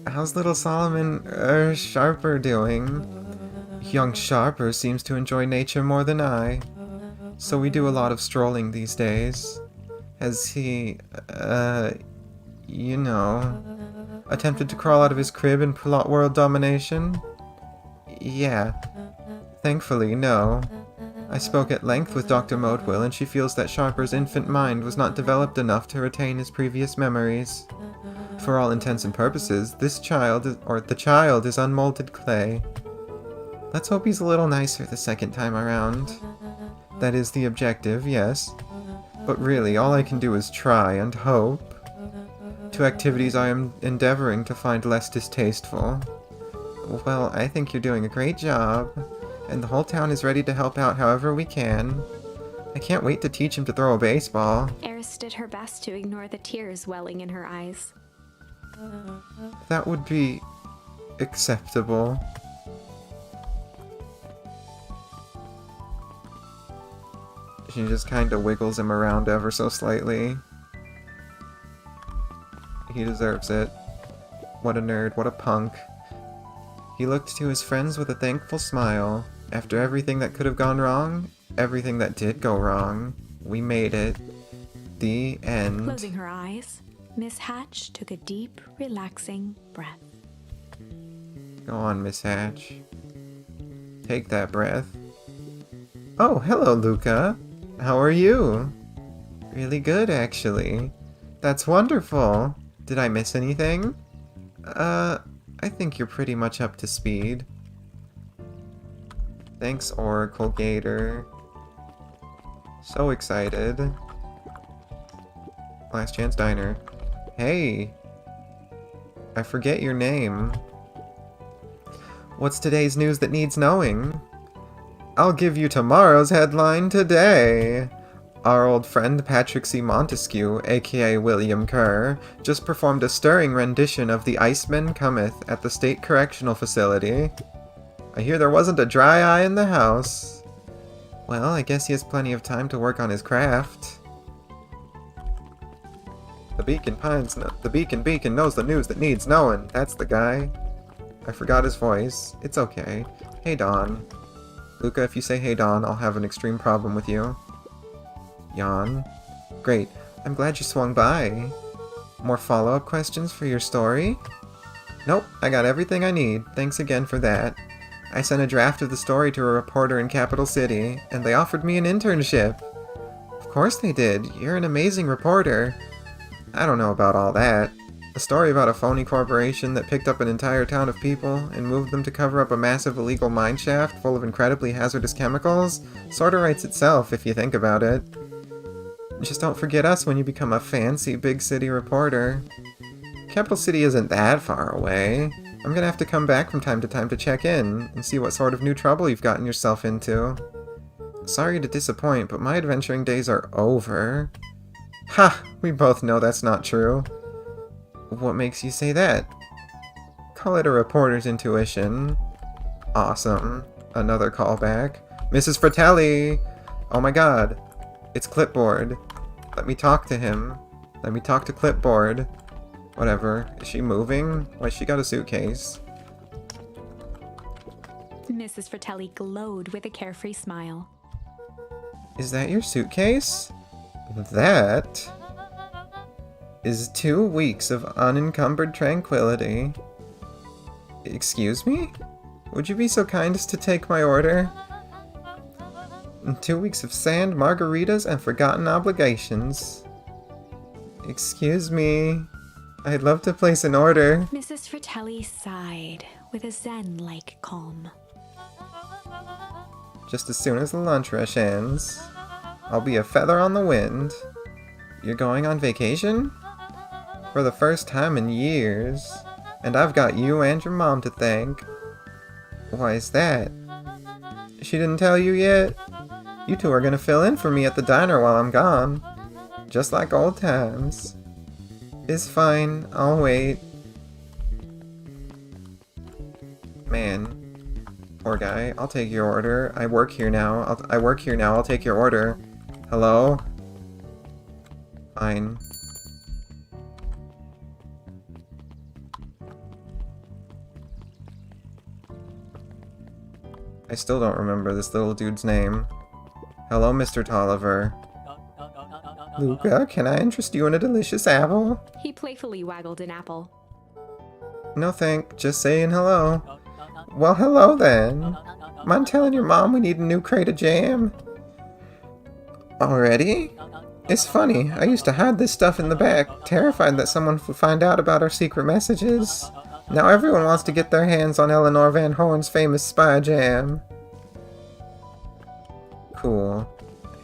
Speaker 1: How's little Solomon, Sharper doing? Young Sharper seems to enjoy nature more than I. So we do a lot of strolling these days. Has he, you know, attempted to crawl out of his crib and plot world domination? Yeah. Thankfully, no. I spoke at length with Dr. Modwill, and she feels that Sharper's infant mind was not developed enough to retain his previous memories. For all intents and purposes, the child is unmolded clay. Let's hope he's a little nicer the second time around. That is the objective, yes. But really, all I can do is try and hope. Two activities I am endeavoring to find less distasteful. Well, I think you're doing a great job, and the whole town is ready to help out however we can. I can't wait to teach him to throw a baseball.
Speaker 2: Eris did her best to ignore the tears welling in her eyes.
Speaker 1: That would be acceptable. She just kind of wiggles him around ever so slightly. He deserves it. What a nerd, what a punk. He looked to his friends with a thankful smile. After everything that could have gone wrong, everything that did go wrong, we made it. The end.
Speaker 2: Closing her eyes, Miss Hatch took a deep, relaxing breath.
Speaker 1: Go on, Miss Hatch. Take that breath. Oh, hello, Luca. How are you? Really good, actually. That's wonderful. Did I miss anything? I think you're pretty much up to speed. Thanks, Oracle Gator. So excited. Last Chance Diner. Hey! I forget your name. What's today's news that needs knowing? I'll give you tomorrow's headline today. Our old friend Patrick C. Montesquieu, aka William Kerr, just performed a stirring rendition of The Iceman Cometh at the State Correctional Facility. I hear there wasn't a dry eye in the house. Well, I guess he has plenty of time to work on his craft. The Beacon knows the news that needs knowing. That's the guy. I forgot his voice. It's okay. Hey, Dawn. Luca, if you say hey, Dawn, I'll have an extreme problem with you. Yawn. Great. I'm glad you swung by. More follow-up questions for your story? Nope, I got everything I need. Thanks again for that. I sent a draft of the story to a reporter in Capital City, and they offered me an internship. Of course they did. You're an amazing reporter. I don't know about all that. A story about a phony corporation that picked up an entire town of people and moved them to cover up a massive illegal mine shaft full of incredibly hazardous chemicals sorta writes itself if you think about it. Just don't forget us when you become a fancy big city reporter. Capital City isn't that far away. I'm gonna have to come back from time to check in and see what sort of new trouble you've gotten yourself into. Sorry to disappoint, but my adventuring days are over. Ha! We both know that's not true. What makes you say that? Call it a reporter's intuition. Awesome. Another callback. Mrs. Fratelli! Oh my god. It's Clipboard. Let me talk to him. Let me talk to Clipboard. Whatever. Is she moving? Why, she got a suitcase.
Speaker 2: Mrs. Fratelli glowed with a carefree smile.
Speaker 1: Is that your suitcase? That is 2 weeks of unencumbered tranquility. Excuse me? Would you be so kind as to take my order? 2 weeks of sand, margaritas, and forgotten obligations. Excuse me. I'd love to place an order.
Speaker 2: Mrs. Fratelli sighed with a zen-like calm.
Speaker 1: Just as soon as the lunch rush ends. I'll be a feather on the wind. You're going on vacation? For the first time in years. And I've got you and your mom to thank. Why is that? She didn't tell you yet? You two are gonna fill in for me at the diner while I'm gone. Just like old times. It's fine, I'll wait. Man. Poor guy. I'll take your order. I work here now. I'll take your order. Hello? Fine. I still don't remember this little dude's name. Hello, Mr. Tolliver. Luca, can I interest you in a delicious apple?
Speaker 2: He playfully waggled an apple.
Speaker 1: No thank, just saying hello. Well, hello then. Mind telling your mom we need a new crate of jam? Already? It's funny, I used to hide this stuff in the back, terrified that someone would find out about our secret messages. Now everyone wants to get their hands on Eleanor Van Horn's famous spy jam. Cool.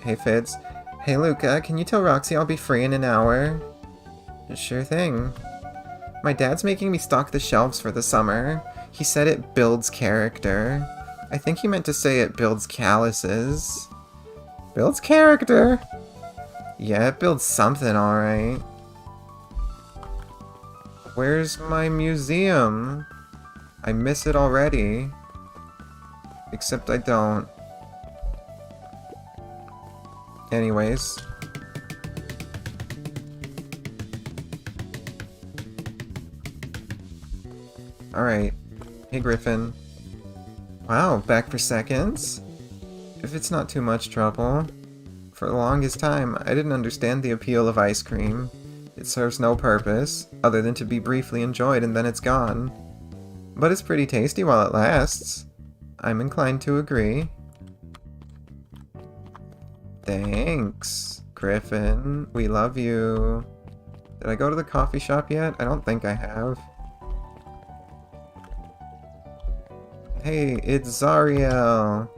Speaker 1: Hey Fitz. Hey Luca, can you tell Roxy I'll be free in an hour? Sure thing. My dad's making me stock the shelves for the summer. He said it builds character. I think he meant to say it builds calluses. Builds character? Yeah, it builds something, alright. Where's my museum? I miss it already. Except I don't. Anyways. Alright. Hey Griffin. Wow, back for seconds? If it's not too much trouble. For the longest time, I didn't understand the appeal of ice cream. It serves no purpose, other than to be briefly enjoyed and then it's gone. But it's pretty tasty while it lasts. I'm inclined to agree. Thanks, Griffin. We love you. Did I go to the coffee shop yet? I don't think I have. Hey, it's Zariel.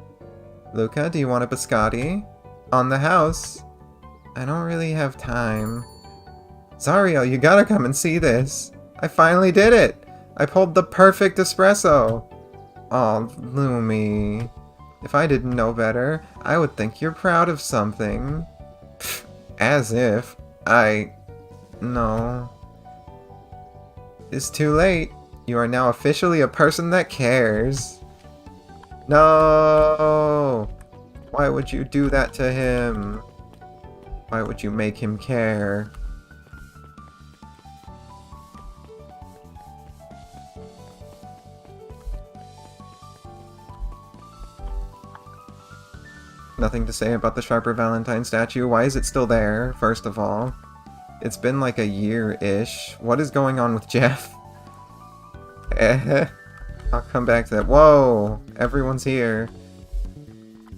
Speaker 1: Luca, do you want a biscotti? On the house. I don't really have time. Zariel, you gotta come and see this. I finally did it! I pulled the perfect espresso! Aw, Lumi. If I didn't know better, I would think you're proud of something. Pfft, as if. No. It's too late. You are now officially a person that cares. No! Why would you do that to him? Why would you make him care? Nothing to say about the Sharper Valentine statue. Why is it still there, first of all? It's been like a year-ish. What is going on with Jeff? I'll come back to that. Whoa! Everyone's here.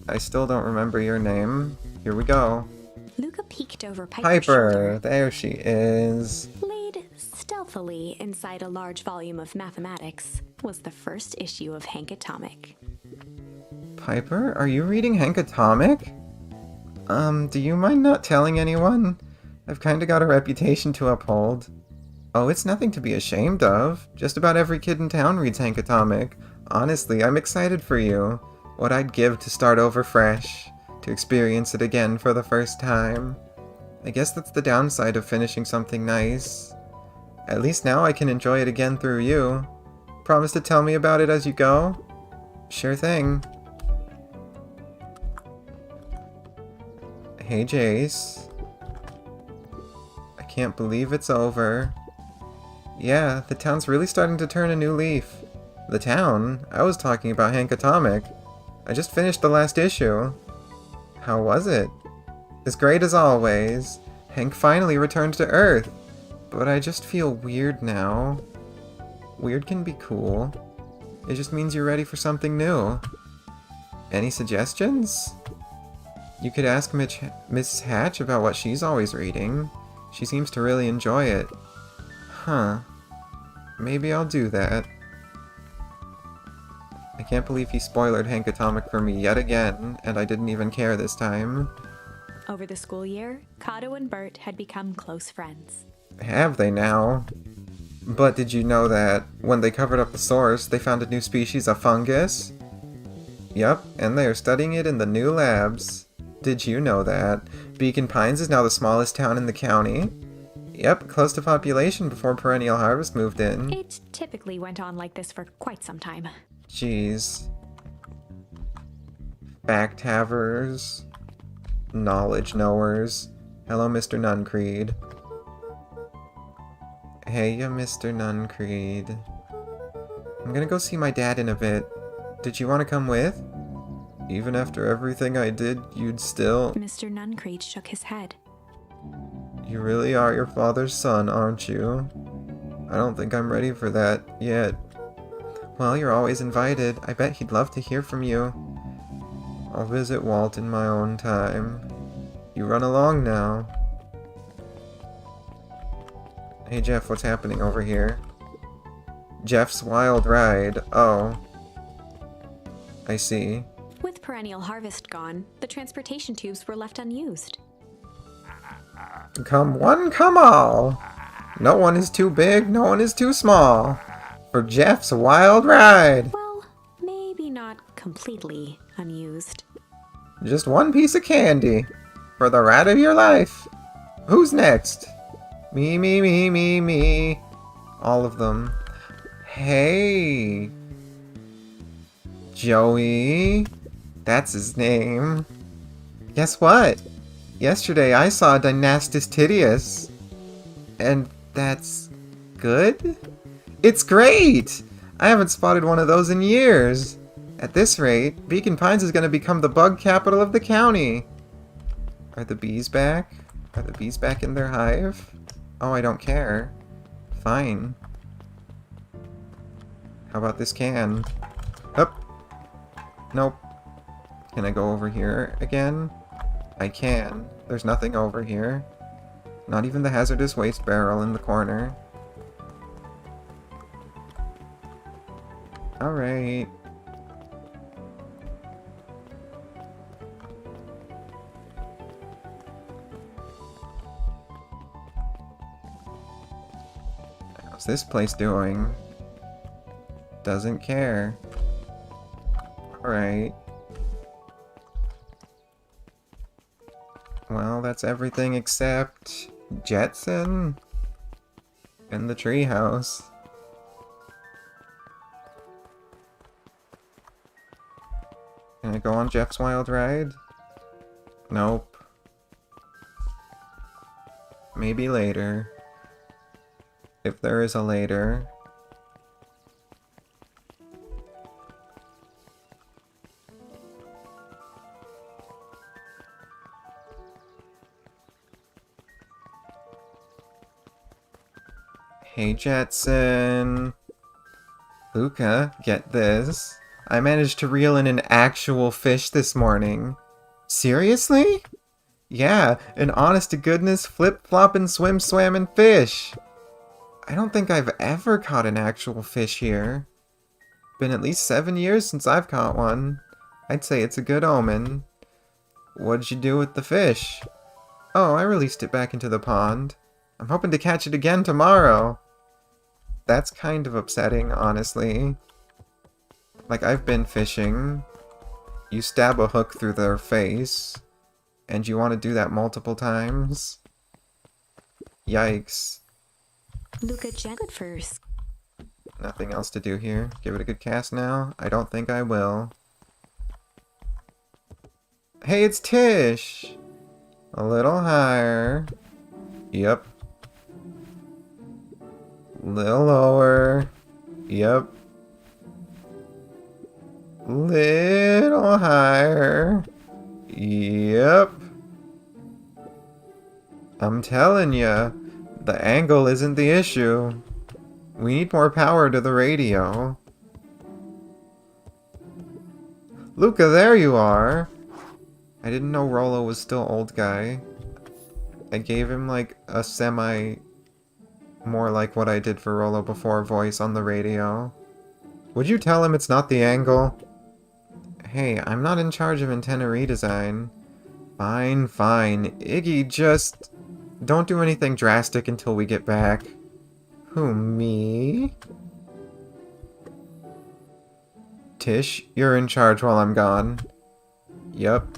Speaker 1: I still don't remember your name. Here we go.
Speaker 2: Luca peeked over Piper's
Speaker 1: Piper!
Speaker 2: shoulder,
Speaker 1: There she is.
Speaker 2: laid stealthily inside a large volume of mathematics, was the first issue of Hank Atomic.
Speaker 1: Piper, are you reading Hank Atomic? Do you mind not telling anyone? I've kinda got a reputation to uphold. Oh, it's nothing to be ashamed of. Just about every kid in town reads Hank Atomic. Honestly, I'm excited for you. What I'd give to start over fresh. To experience it again for the first time. I guess that's the downside of finishing something nice. At least now I can enjoy it again through you. Promise to tell me about it as you go? Sure thing. Hey, Jace. I can't believe it's over. Yeah, the town's really starting to turn a new leaf. The town? I was talking about Hank Atomic. I just finished the last issue. How was it? As great as always. Hank finally returned to Earth. But I just feel weird now. Weird can be cool. It just means you're ready for something new. Any suggestions? You could ask Miss Hatch about what she's always reading. She seems to really enjoy it. Huh. Maybe I'll do that. I can't believe he spoiled Hank Atomic for me yet again, and I didn't even care this time.
Speaker 2: Over the school year, Kato and Bert had become close friends.
Speaker 1: Have they now? But did you know that when they covered up the source, they found a new species of fungus? Yep, and they are studying it in the new labs. Did you know that? Beacon Pines is now the smallest town in the county. Yep, close to population before Perennial Harvest moved in.
Speaker 2: It typically went on like this for quite some time.
Speaker 1: Jeez. Fact havers. Knowledge knowers. Hello, Mr. Nuncreed. Hey, Mr. Nuncreed. I'm gonna go see my dad in a bit. Did you want to come with? Even after everything I did, you'd still...
Speaker 2: Mr. Nuncreed shook his head.
Speaker 1: You really are your father's son, aren't you? I don't think I'm ready for that yet. Well, you're always invited. I bet he'd love to hear from you. I'll visit Walt in my own time. You run along now. Hey Jeff, what's happening over here? Jeff's Wild Ride. Oh. I see.
Speaker 2: With Perennial Harvest gone, the transportation tubes were left unused.
Speaker 1: Come one, come all. No one is too big, no one is too small. For Jeff's Wild Ride.
Speaker 2: Well, maybe not completely unused.
Speaker 1: Just one piece of candy. For the ride of your life. Who's next? Me, me, me, me, me. All of them. Hey. Joey. That's his name. Guess what? Yesterday I saw Dynastis Tidius. And that's good? It's great! I haven't spotted one of those in years. At this rate, Beacon Pines is going to become the bug capital of the county. Are the bees back? Are the bees back in their hive? Oh, I don't care. Fine. How about this can? Up. Nope. Can I go over here again? I can. There's nothing over here. Not even the hazardous waste barrel in the corner. Alright. What's this place doing? Doesn't care. Alright. Well, that's everything except Jetson and the treehouse. Can I go on Jeff's wild ride? Nope. Maybe later. If there is a later. Hey Jetson. Luca, get this. I managed to reel in an actual fish this morning. Seriously? Yeah, an honest-to-goodness flip-floppin' swim-swammin' fish. I don't think I've ever caught an actual fish here. Been at least 7 years since I've caught one. I'd say it's a good omen. What'd you do with the fish? Oh, I released it back into the pond. I'm hoping to catch it again tomorrow. That's kind of upsetting, honestly. Like, I've been fishing. You stab a hook through their face. And you want to do that multiple times? Yikes.
Speaker 2: Luca Jet first.
Speaker 1: Nothing else to do here. Give it a good cast now? I don't think I will. Hey, it's Tish! A little higher. Yep. Little lower. Yep. Little higher. Yep. I'm telling ya, the angle isn't the issue. We need more power to the radio. Luca, there you are! I didn't know Rollo was still old guy. I gave him like a more like what I did for Rollo before voice on the radio. Would you tell him it's not the angle? Hey, I'm not in charge of antenna redesign. Fine, fine. Iggy, just don't do anything drastic until we get back. Who, me? Tish, you're in charge while I'm gone. Yup.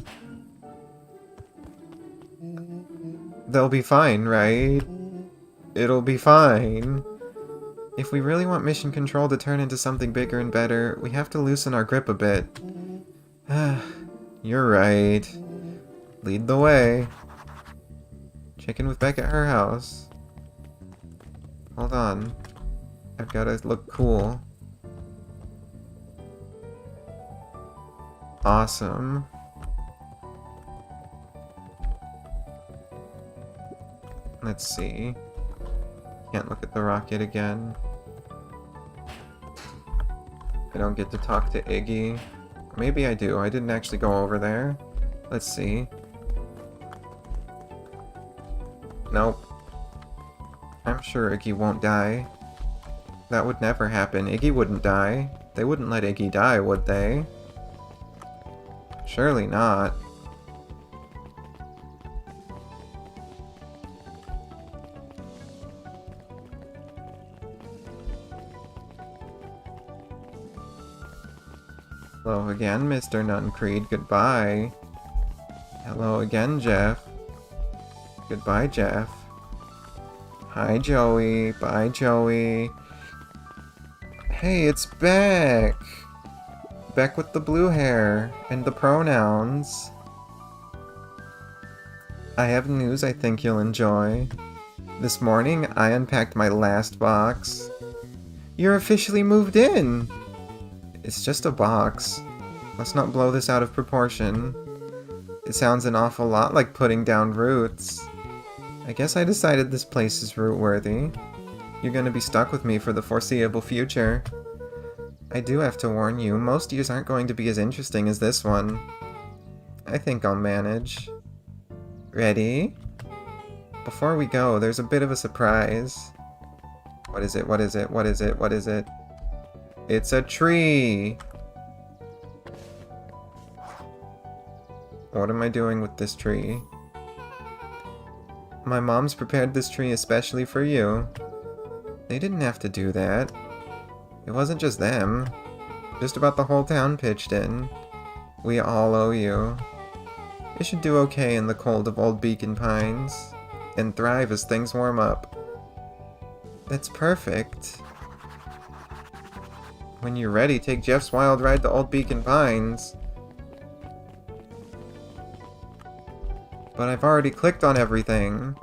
Speaker 1: They'll be fine, right? It'll be fine. If we really want Mission Control to turn into something bigger and better, we have to loosen our grip a bit. You're right. Lead the way. Check in with Beck at her house. Hold on. I've gotta look cool. Awesome. Let's see. Can't look at the rocket again. I don't get to talk to Iggy. Maybe I do. I didn't actually go over there. Let's see. Nope. I'm sure Iggy won't die. That would never happen. Iggy wouldn't die. They wouldn't let Iggy die, would they? Surely not. Hello again, Mr. Nuncreed. Goodbye. Hello again, Jeff. Goodbye, Jeff. Hi, Joey. Bye, Joey. Hey, it's Beck! Beck with the blue hair and the pronouns. I have news I think you'll enjoy. This morning, I unpacked my last box. You're officially moved in! It's just a box. Let's not blow this out of proportion. It sounds an awful lot like putting down roots. I guess I decided this place is root-worthy. You're gonna be stuck with me for the foreseeable future. I do have to warn you, most years aren't going to be as interesting as this one. I think I'll manage. Ready? Before we go, there's a bit of a surprise. What is it? What is it? What is it? What is it? It's a tree! What am I doing with this tree? My mom's prepared this tree especially for you. They didn't have to do that. It wasn't just them. Just about the whole town pitched in. We all owe you. You should do okay in the cold of Old Beacon Pines, and thrive as things warm up. That's perfect. When you're ready, take Jeff's wild ride to Old Beacon Pines. But I've already clicked on everything.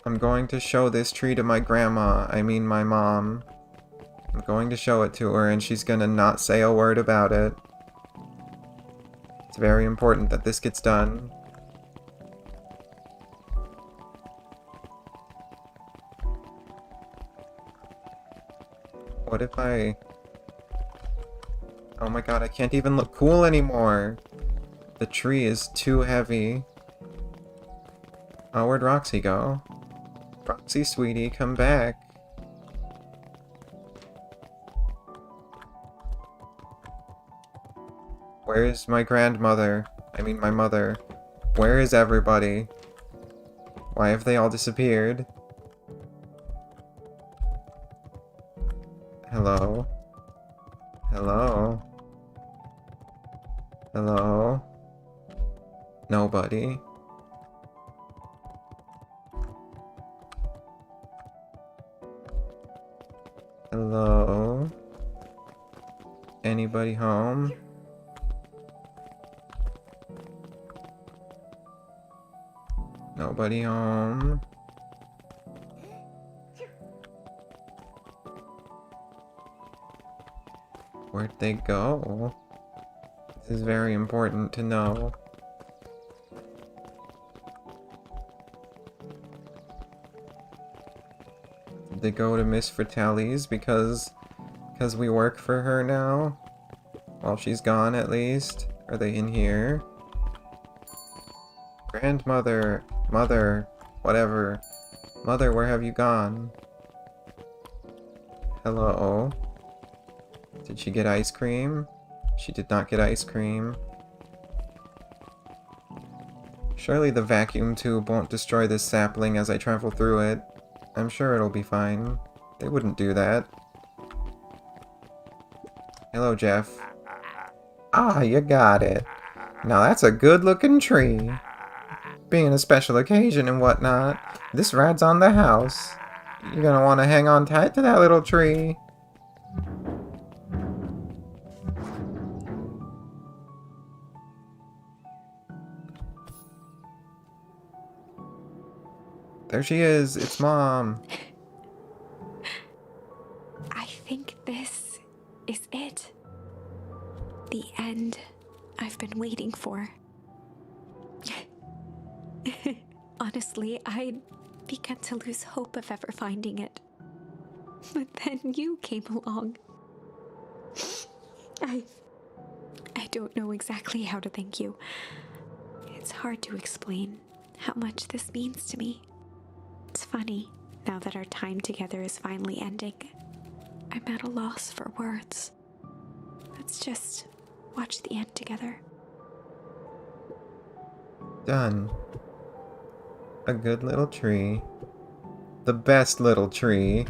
Speaker 1: I'm going to show this tree to my grandma, I mean my mom. I'm going to show it to her and she's gonna not say a word about it. It's very important that this gets done. What if I... Oh my god, I can't even look cool anymore! The tree is too heavy. Oh, where'd Roxy go? Roxy, sweetie, come back. Where is my grandmother? I mean my mother. Where is everybody? Why have they all disappeared? Hello? Hello? Hello? Nobody? Hello? Anybody home? Nobody home? Where'd they go? This is very important to know. Did they go to Miss Fratelli's because we work for her now? While she's gone, at least? Are they in here? Grandmother, mother, whatever. Mother, where have you gone? Hello? Did she get ice cream? She did not get ice cream. Surely the vacuum tube won't destroy this sapling as I travel through it. I'm sure it'll be fine. They wouldn't do that. Hello, Jeff. Ah, you got it. Now that's a good-looking tree. Being a special occasion and whatnot, this ride's on the house. You're gonna want to hang on tight to that little tree. There she is. It's Mom.
Speaker 2: I think this is it. The end I've been waiting for. Honestly, I'd begun to lose hope of ever finding it. But then you came along. I don't know exactly how to thank you. It's hard to explain how much this means to me. It's funny, now that our time together is finally ending, I'm at a loss for words. Let's just watch the end together.
Speaker 1: Done. A good little tree. The best little tree.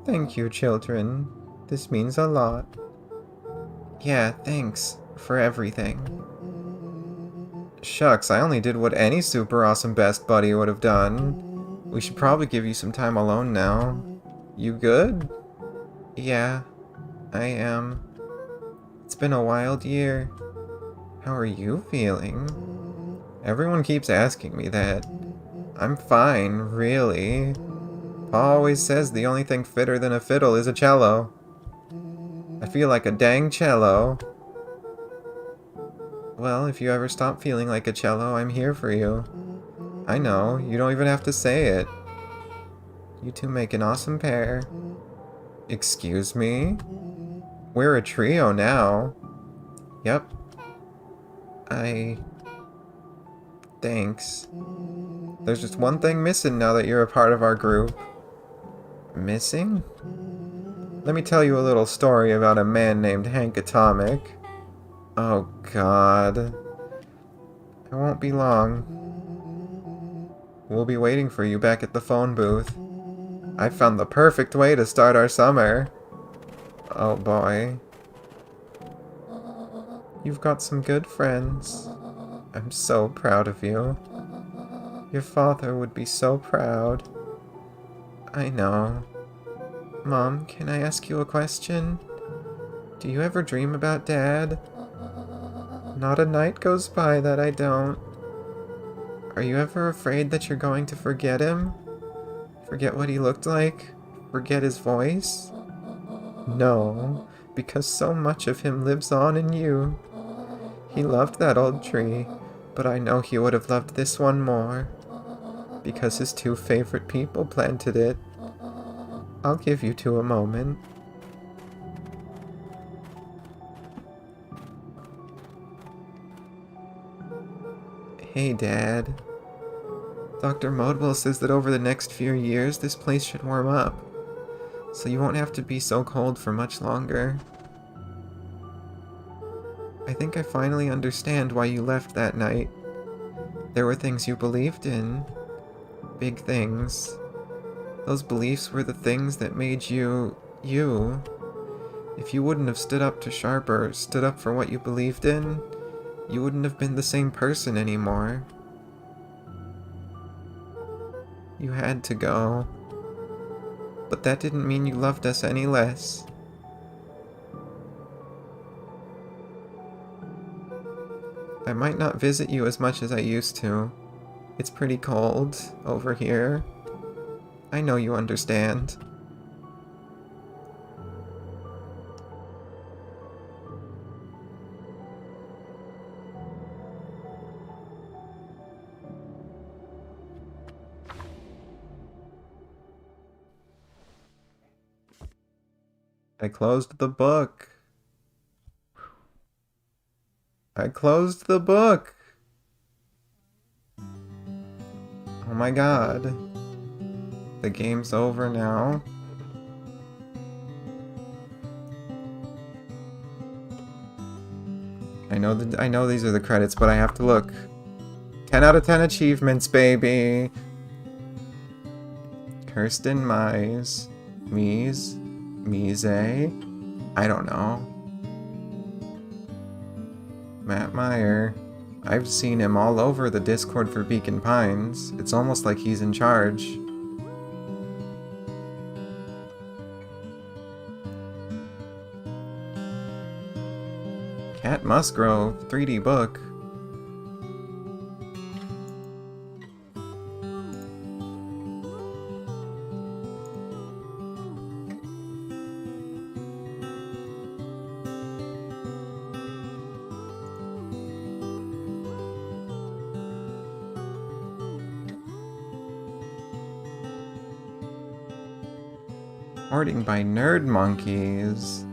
Speaker 1: Thank you, children. This means a lot. Yeah, thanks for everything. Shucks, I only did what any super awesome best buddy would have done. We should probably give you some time alone now. You good? Yeah, I am. It's been a wild year. How are you feeling? Everyone keeps asking me that. I'm fine, really. Pa always says the only thing fitter than a fiddle is a cello. I feel like a dang cello. Well, if you ever stop feeling like a cello, I'm here for you. I know, you don't even have to say it. You two make an awesome pair. Excuse me? We're a trio now. Yep. Thanks. There's just one thing missing now that you're a part of our group. Missing? Let me tell you a little story about a man named Hank Atomic. Oh God. I won't be long. We'll be waiting for you back at the phone booth. I found the perfect way to start our summer. Oh boy. You've got some good friends. I'm so proud of you. Your father would be so proud. I know. Mom, can I ask you a question? Do you ever dream about Dad? Not a night goes by that I don't. Are you ever afraid that you're going to forget him? Forget what he looked like? Forget his voice? No, because so much of him lives on in you. He loved that old tree, but I know he would have loved this one more. Because his two favorite people planted it. I'll give you two a moment. Hey, Dad. Dr. Modwell says that over the next few years, this place should warm up. So you won't have to be so cold for much longer. I think I finally understand why you left that night. There were things you believed in. Big things. Those beliefs were the things that made you, you. If you wouldn't have stood up to Sharper, stood up for what you believed in, you wouldn't have been the same person anymore. You had to go. But that didn't mean you loved us any less. I might not visit you as much as I used to. It's pretty cold over here. I know you understand. I closed the book. I closed the book. Oh my god. The game's over now. I know these are the credits, but I have to look. 10 out of 10 achievements, baby. Kirsten Mize. Mise? I don't know. Matt Meyer. I've seen him all over the Discord for Beacon Pines. It's almost like he's in charge. Cat Musgrove, 3D book. Hoarding by Nerd Monkeys.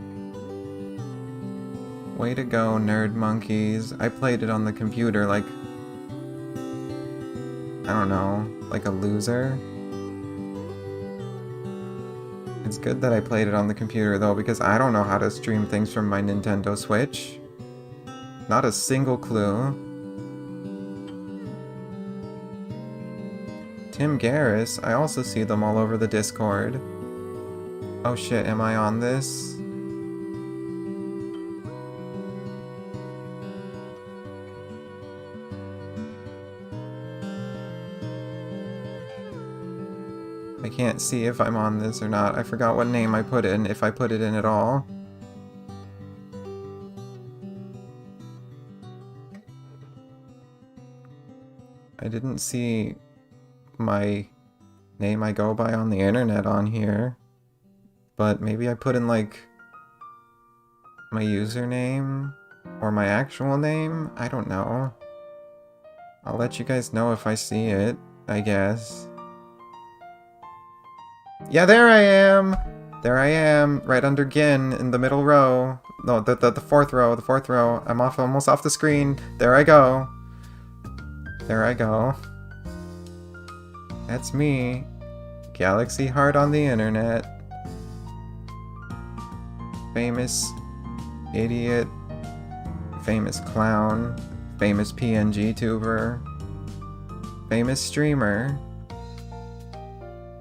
Speaker 1: Way to go, Nerd Monkeys. I played it on the computer like... I don't know, like a loser. It's good that I played it on the computer though, because I don't know how to stream things from my Nintendo Switch. Not a single clue. Tim Garris, I also see them all over the Discord. Oh shit, am I on this? I can't see if I'm on this or not. I forgot what name I put in, if I put it in at all. I didn't see my name I go by on the internet on here. But maybe I put in, like, my username or my actual name? I don't know. I'll let you guys know if I see it, I guess. Yeah, there I am! There I am, right under Gin in the middle row. No, the fourth row, the fourth row. I'm almost off the screen. There I go. There I go. That's me. GlxyHrt on the internet. Famous idiot Famous clown. Famous PNG tuber. Famous streamer.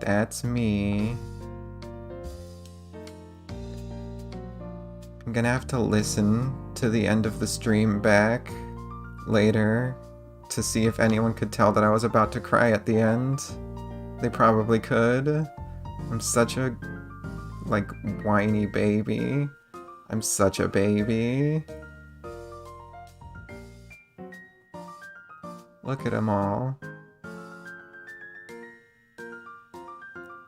Speaker 1: That's me. I'm gonna have to listen to the end of the stream back later to see if anyone could tell that I was about to cry at the end. They probably could. I'm such a, like, whiny baby. I'm such a baby. Look at them all.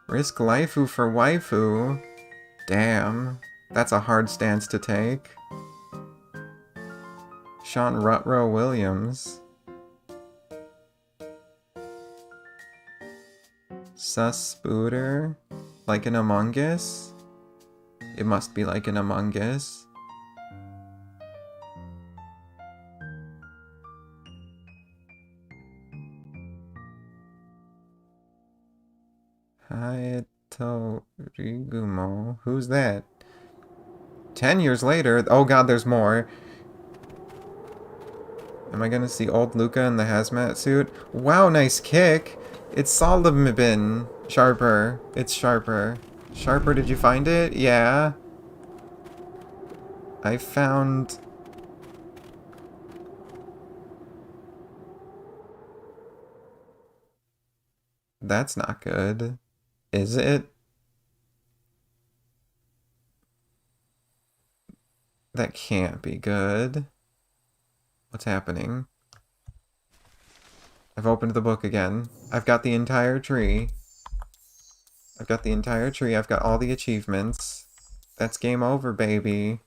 Speaker 1: Risk laifu for waifu? Damn. That's a hard stance to take. Sean Rutrow Williams. Sus Spooter? Like an Among Us? It must be like an Among Us. Hayato Rigumo. Who's that? 10 years later? Oh god, there's more. Am I gonna see old Luca in the hazmat suit? Wow, nice kick! It's Solomon. Sharper. It's Sharper. Sharper, did you find it? Yeah. I found... That's not good. Is it? That can't be good. What's happening? I've opened the book again. I've got the entire tree. I've got the entire tree. I've got all the achievements. That's game over, baby.